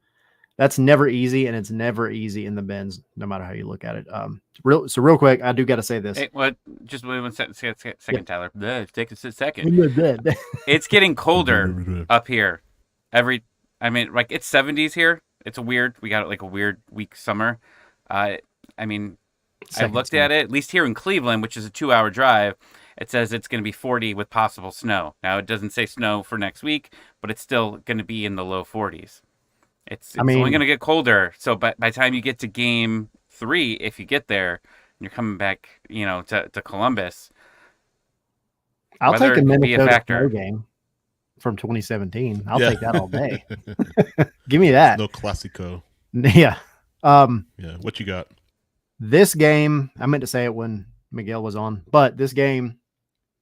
that's never easy, and it's never easy in the Benz, no matter how you look at it. Real quick, I do got to say this. Hey, what? Just wait 1 second, Yeah. Tyler. Take a second. It's getting colder up here. Like it's 70s here. It's we got like a weird weak summer. I've looked at it, at least here in Cleveland, which is a 2-hour drive. It says it's going to be 40 with possible snow. Now, it doesn't say snow for next week, but it's still going to be in the low 40s. It's only going to get colder. So by the time you get to game 3, if you get there, and you're coming back, to Columbus, I'll take a Minnesota snow game from 2017. I'll take that all day. Give me that. No Classico. Yeah. What you got? This game, I meant to say it when Miguel was on, but this game,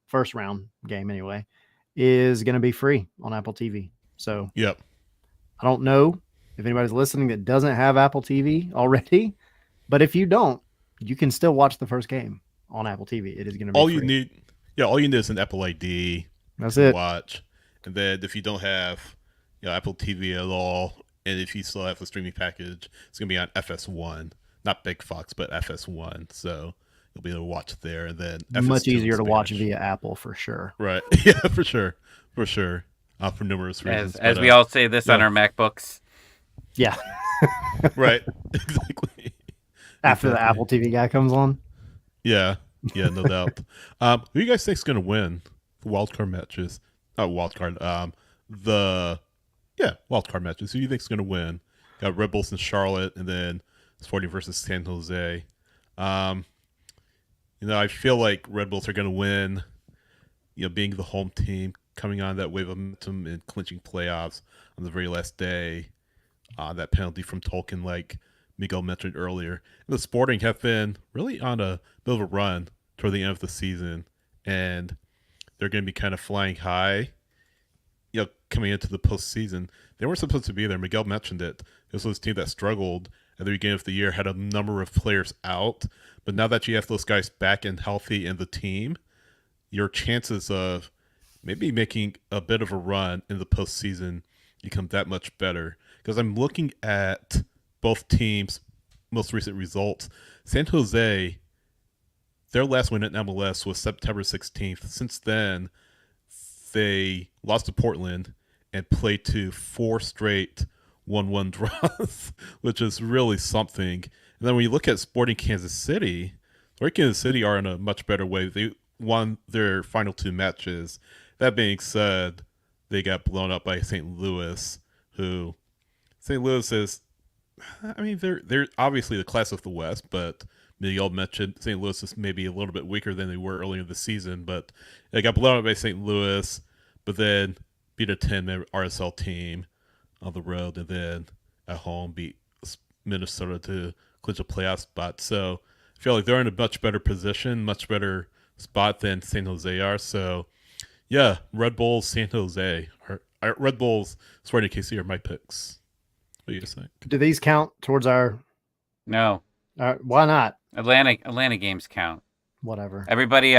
first round game anyway, is going to be free on Apple TV. So yep. I don't know if anybody's listening that doesn't have Apple TV already, but if you don't, you can still watch the first game on Apple TV. It is going to be all free. you need is an Apple ID. That's it. Watch, and then if you don't have Apple TV at all, and if you still have the streaming package, it's going to be on FS1, not Big Fox, but FS1. So you'll be able to watch there, and then FS2 much easier to watch via Apple for sure. Right? Yeah, for sure. For numerous reasons. As we all say this on our MacBooks. Yeah. Right. Exactly. After the Apple TV guy comes on. Yeah, no doubt. Who do you guys think is going to win the wildcard matches? Not wildcard. Wildcard matches. Who do you think is going to win? Got Red Bulls in Charlotte, and then Sporting versus San Jose. I feel like Red Bulls are going to win. Being the home team, coming on that wave of momentum and clinching playoffs on the very last day. That penalty from Tolkien, like Miguel mentioned earlier. And the Sporting have been really on a bit of a run toward the end of the season, and they're going to be kind of flying high, coming into the postseason. They weren't supposed to be there. Miguel mentioned it. This was a team that struggled at the beginning of the year, had a number of players out, but now that you have those guys back and healthy in the team, your chances of maybe making a bit of a run in the postseason become that much better. Because I'm looking at both teams' most recent results. San Jose, their last win at MLS was September 16th. Since then, they lost to Portland and played to 4 straight 1-1 draws, which is really something. And then when you look at Sporting Kansas City are in a much better way. They won their final 2 matches. That being said, they got blown up by St. Louis, who St. Louis is, they're obviously the class of the West, but Miguel mentioned St. Louis is maybe a little bit weaker than they were earlier in the season, but they got blown up by St. Louis, but then beat a 10-man RSL team on the road, and then at home beat Minnesota to clinch a playoff spot. So I feel like they're in a much better position, much better spot than San Jose are. So yeah, Red Bulls, San Jose, Red Bulls, Sporting KC are my picks. What do you guys think? Do these count towards our? No. Why not? Atlanta games count. Whatever. Everybody,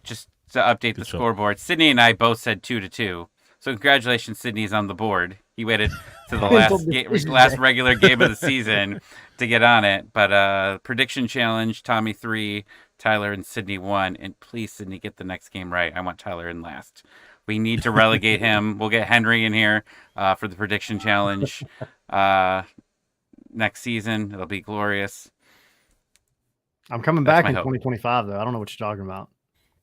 just to update the scoreboard, Sydney and I both said 2-2. So congratulations, Sydney's on the board. He waited to the last regular game of the season to get on it. But prediction challenge: Tommy 3, Tyler and Sydney 1. And please, Sydney, get the next game right. I want Tyler in last. We need to relegate him. We'll get Henry in here for the prediction challenge next season. It'll be glorious. I'm coming back in 2025, though. I don't know what you're talking about.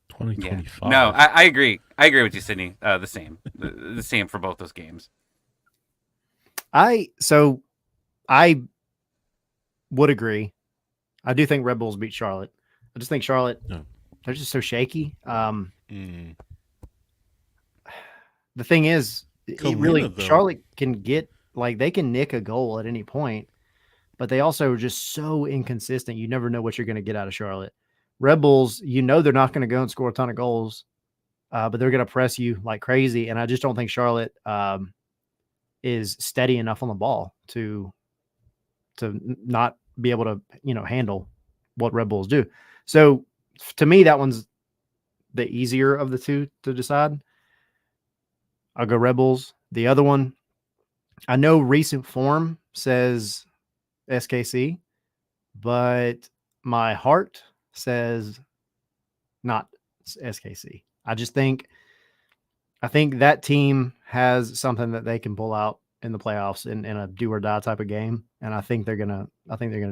2025. Yeah. No, I agree. I agree with you, Sydney. The same. The same for both those games. I would agree. I do think Red Bulls beat Charlotte. I just think Charlotte, they're just so shaky. The thing is, Charlotte can get, they can nick a goal at any point, but they also are just so inconsistent. You never know what you're going to get out of Charlotte. Red Bulls, they're not going to go and score a ton of goals. but they're going to press you like crazy. And I just don't think Charlotte is steady enough on the ball to not be able to, handle what Red Bulls do. So to me, that one's the easier of the two to decide. I'll go Red Bulls. The other one, I know recent form says SKC, but my heart says not SKC. I think that team has something that they can pull out in the playoffs in a do or die type of game, and I think they're gonna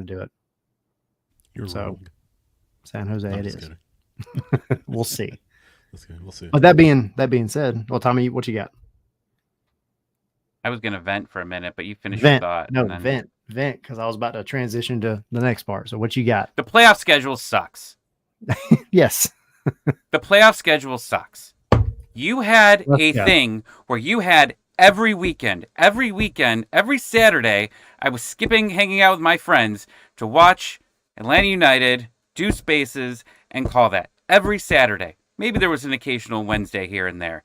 do it. You're wrong. San Jose, it is. We'll see. We'll see. But that being said, well, Tommy, what you got? I was gonna vent for a minute, but you finished your thought. No, vent, because I was about to transition to the next part. So what you got? The playoff schedule sucks. Yes. The playoff schedule sucks. You had thing where you had every weekend, every Saturday, I was hanging out with my friends to watch Atlanta United, do spaces, and call that every Saturday. Maybe there was an occasional Wednesday here and there.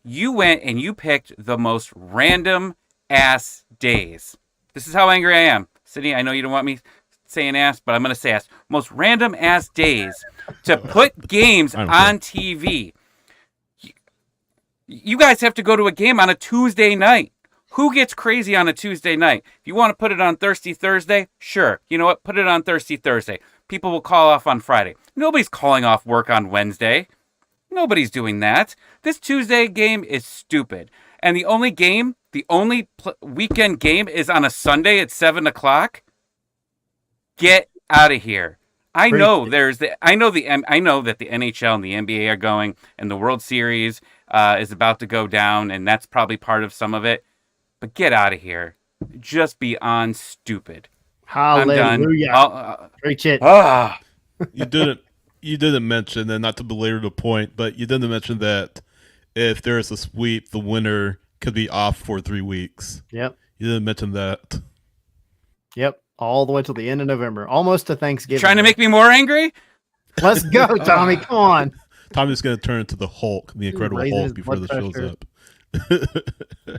You went and you picked the most random ass days. This is how angry I am. Sydney, I know you don't want me saying ass, but I'm going to say ass. Most random ass days to put games on TV. You guys have to go to a game on a Tuesday night. Who gets crazy on a Tuesday night? If you want to put it on Thirsty Thursday, sure. You know what? Put it on Thirsty Thursday. People will call off on Friday. Nobody's calling off work on Wednesday. Nobody's doing that. This Tuesday game is stupid. And the only weekend game is on a Sunday at 7 o'clock. Get out of here. I know that the NHL and the NBA are going, and the World Series is about to go down, and that's probably part of some of it. But get out of here. Just beyond stupid. Hallelujah. I'm done. Preach it. You didn't mention, and not to belabor the point, but you didn't mention that if there is a sweep, the winner could be off for 3 weeks. Yep. You didn't mention that. Yep. All the way till the end of November, almost to Thanksgiving. Trying to make me more angry? Let's go, Tommy. Come on. Tommy's going to turn into the Hulk, the Incredible Hulk, before the show's up.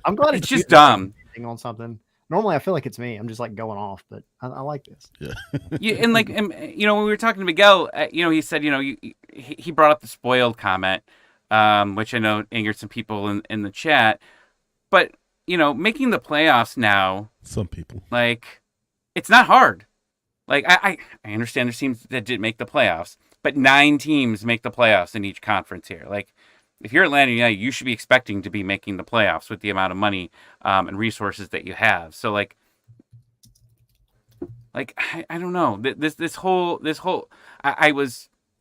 I'm glad it's just dumb. On something. Normally, I feel like it's me. I'm just like going off, but I like this. Yeah. And when we were talking to Miguel, he said, he brought up the spoiled comment, which I know angered some people in the chat. But making the playoffs now, some people it's not hard. I understand there's teams that did make the playoffs, but 9 teams make the playoffs in each conference here. If you're Atlanta United, you should be expecting to be making the playoffs with the amount of money and resources that you have. So I don't know.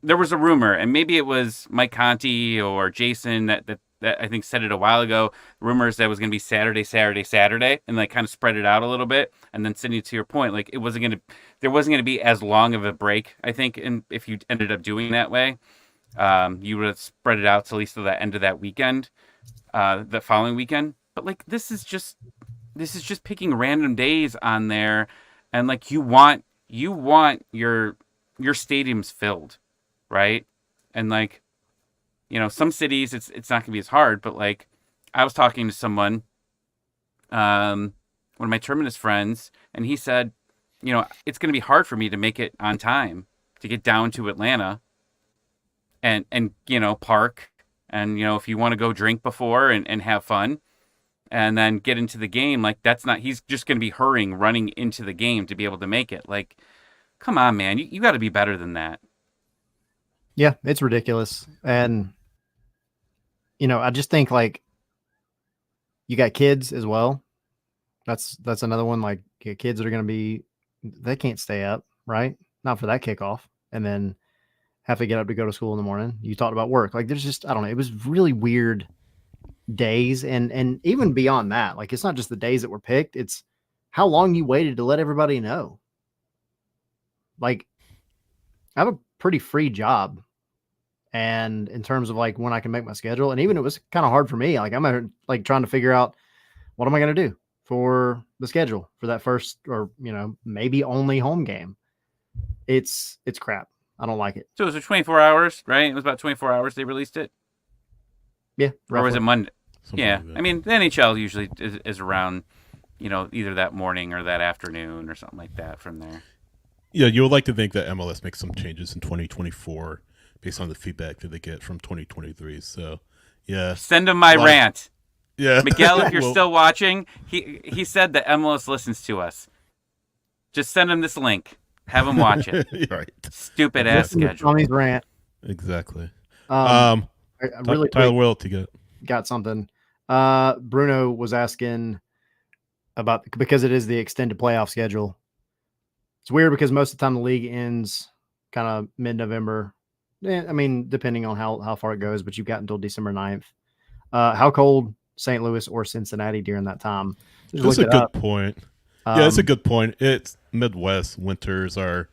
There was a rumor, and maybe it was Mike Conti or Jason that I think said it a while ago. Rumors that it was going to be Saturday, and kind of spread it out a little bit. And then Sydney, to your point, there wasn't going to be as long of a break, I think, and if you ended up doing that way. You would have spread it out to at least to the end of that weekend, the following weekend. But this is just picking random days on there, and you want your stadiums filled, right? And some cities it's not gonna be as hard. But I was talking to someone, one of my Terminus friends, and he said, it's gonna be hard for me to make it on time to get down to Atlanta. And park, and if you want to go drink before and have fun, and then get into the game, that's not. He's just going to be running into the game to be able to make it. Come on, man, you got to be better than that. Yeah, it's ridiculous, and I just think you got kids as well. That's another one. Kids that are going to be, they can't stay up, right? Not for that kickoff, and then have to get up to go to school in the morning. You talked about work. There's just, I don't know. It was really weird days. And even beyond that, it's not just the days that were picked. It's how long you waited to let everybody know. I have a pretty free job. And in terms of when I can make my schedule, and even it was kind of hard for me. I'm trying to figure out what am I going to do for the schedule for that first, or, maybe only home game. It's crap. I don't like it. So it was 24 hours, right? It was about 24 hours they released it? Yeah, or was roughly. it Monday? Something Yeah, like that. I mean the NHL usually is around, either that morning or that afternoon or something like that from there. Yeah, you would like to think that MLS makes some changes in 2024 based on the feedback that they get from 2023. So, yeah, Send him my rant. Yeah, Miguel, if you're Well, still watching, he said that MLS listens to us. Just send him this link. Have him watch it. right, Stupid ass Listen to schedule. Tommy's rant. exactly. I really Tyler, quick what else you got? got something. Bruno was asking about, because it is the extended playoff schedule. It's weird because most of the time the league ends kind of mid-November. I mean, depending on how far it goes, but you've got until December 9th. How cold St. Louis or Cincinnati during that time? That's a good point. Yeah, that's a good point. It's Midwest. Winters are,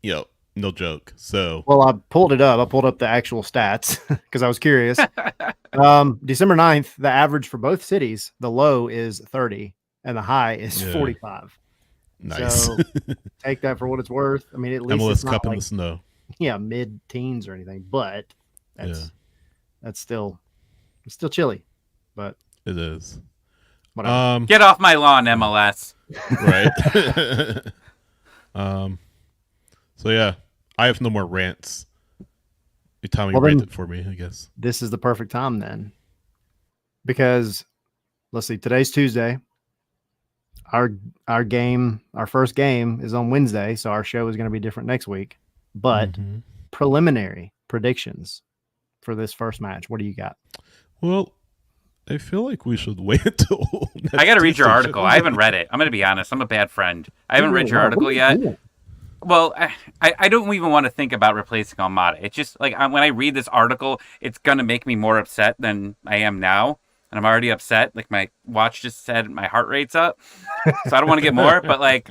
no joke. So, well, I pulled it up. I pulled up the actual stats because I was curious. December 9th, the average for both cities, the low is 30 and the high is 45. Nice. So take that for what it's worth. I mean, at least MLS it's Cup not in the snow. Yeah, mid-teens or anything, but it's still chilly. But it is. Whatever. Get off my lawn, MLS. Right. So yeah, I have no more rants. Tommy ranted for me, I guess. This is the perfect time then, because let's see, today's Tuesday. Our first game is on Wednesday, so our show is going to be different next week. But preliminary predictions for this first match. What do you got? Well, I feel like we should wait until I got to read your article. I haven't read it. I'm going to be honest. I'm a bad friend. I haven't read your article yet. Well, I don't even want to think about replacing Almada. It's just like when I read this article, it's going to make me more upset than I am now. And I'm already upset. Like my watch just said my heart rate's up. So I don't want to get more. But like,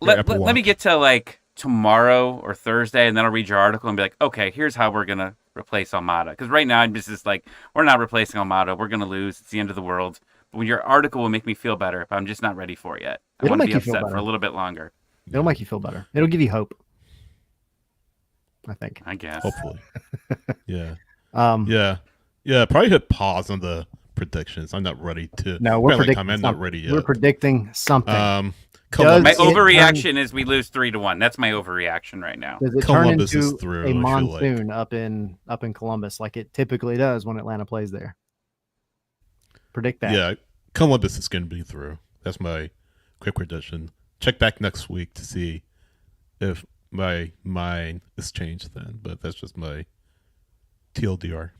let me get to like tomorrow or Thursday, and then I'll read your article and be like, okay, here's how we're going to replace Almada. Because right now I'm just like, we're not replacing Almada. We're going to lose. It's the end of the world. But your article will make me feel better, but I'm just not ready for it yet. I want to be upset for a little bit longer. It'll make you feel better. It'll give you hope, I think. I guess. Hopefully. Yeah. Yeah. Probably hit pause on the predictions. I'm not ready to. No, we're predicting. I'm not ready yet. We're predicting something. My overreaction is we lose 3-1. That's my overreaction right now. Does it Columbus turn into is through, a monsoon up in Columbus like it typically does when Atlanta plays there? Predict that. Yeah, Columbus is going to be through. That's my quick prediction. Check back next week to see if my mind is changed then, but that's just my TLDR.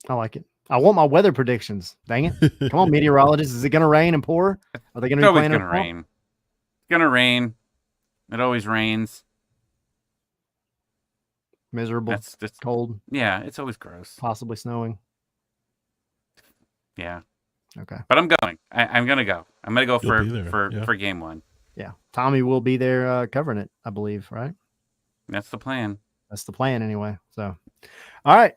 I like it. I want my weather predictions. Dang it. Come on, meteorologists. Is it going to rain and pour? Are they going to be playing? It's always going to rain. It's going to rain. It always rains. Miserable. That's cold. Yeah, it's always gross. Possibly snowing. Yeah. Okay. But I'm going. I'm going to go. I'm going to go for game one. Yeah. Tommy will be there covering it, I believe, right? That's the plan. That's the plan anyway. So, all right.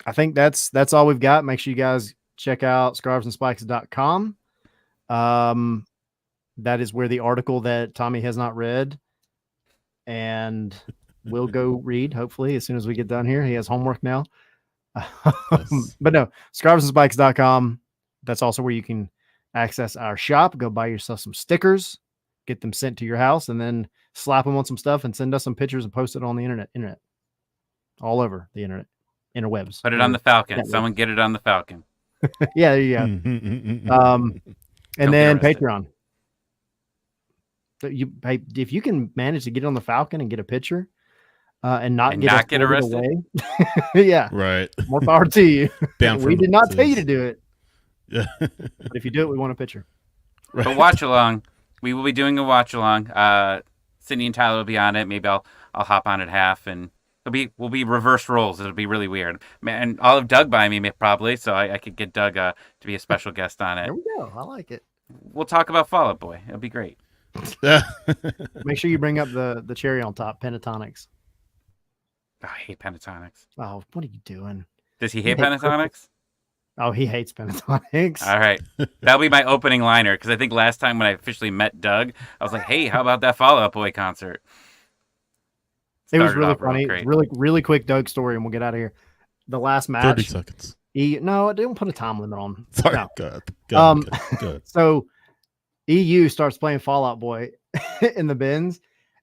I think that's all we've got. Make sure you guys check out scarvesandspikes.com. That is where the article that Tommy has not read and will go read, hopefully, as soon as we get done here. He has homework now. Yes. But no, scarvesandspikes.com. That's also where you can access our shop. Go buy yourself some stickers, get them sent to your house, and then slap them on some stuff and send us some pictures and post it on the internet. All over the interwebs. Put it on the Falcon. Someone get it on the Falcon. Yeah, there you go. And then Patreon. So if you can manage to get on the Falcon and get a picture and not get arrested away, yeah, right. More power to you. We did not tell you to do it. Yeah. But if you do it, we want a picture. Right. But watch along. We will be doing a watch along. Sydney and Tyler will be on it. Maybe I'll hop on at half, and we'll be reverse roles. It'll be really weird. And I'll have Doug by me probably, so I could get Doug to be a special guest on it. There we go. I like it. We'll talk about Fall Out Boy. It'll be great. Make sure you bring up the cherry on top, Pentatonics. Oh, I hate Pentatonics. Oh, what are you doing? Does he hate Pentatonics? Oh, he hates Pentatonics. All right. That'll be my opening liner, because I think last time when I officially met Doug, I was like, hey, how about that Fall Out Boy concert? It was really funny. Really, really quick Doug story, and we'll get out of here. the last match. 30 seconds. No, don't put a time limit on. Sorry, no. Go ahead. So EU starts playing Fallout Boy in the bins,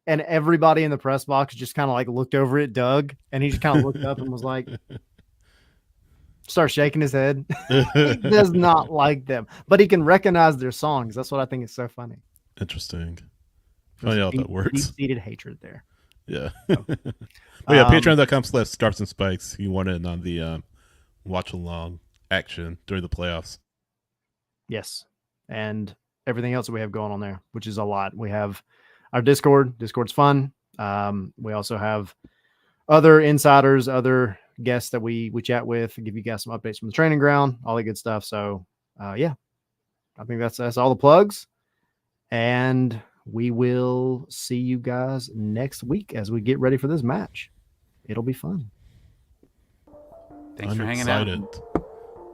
and everybody in the press box just kind of like looked over at Doug, and he just kind of looked up and was like, start shaking his head. He does not like them, but he can recognize their songs. That's what I think is so funny. Interesting. Funny how that works. Deep-seated hatred there. Yeah. But yeah, patreon.com/Scarves and Spikes. You want in on the watch along action during the playoffs. Yes. And everything else that we have going on there, which is a lot. We have our Discord. Discord's fun. We also have other insiders, other guests that we chat with, give you guys some updates from the training ground, all that good stuff. So yeah, I think that's all the plugs. And we will see you guys next week as we get ready for this match. It'll be fun. Thanks I'm for hanging excited. out.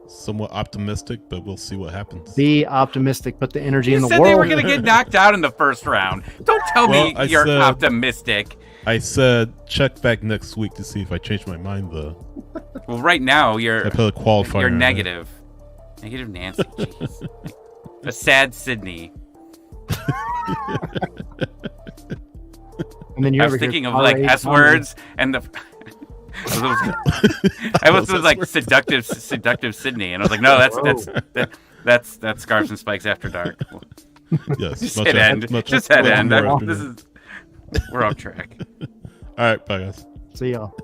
Somewhat optimistic, but we'll see what happens. Be optimistic. Put the energy in the You said world. they were going to get knocked out in the first round. Don't tell me you're optimistic. I said check back next week to see if I changed my mind, though. Well, right now I put a qualifier. You're negative. Negative Nancy. Jeez. A sad Sydney. And then I was thinking of like S words and the. I was like seductive Sydney, and I was like, no, that's Scarves and Spikes After Dark. Yes, just hit end. Just hit end. We're off track. All right, bye guys. See y'all.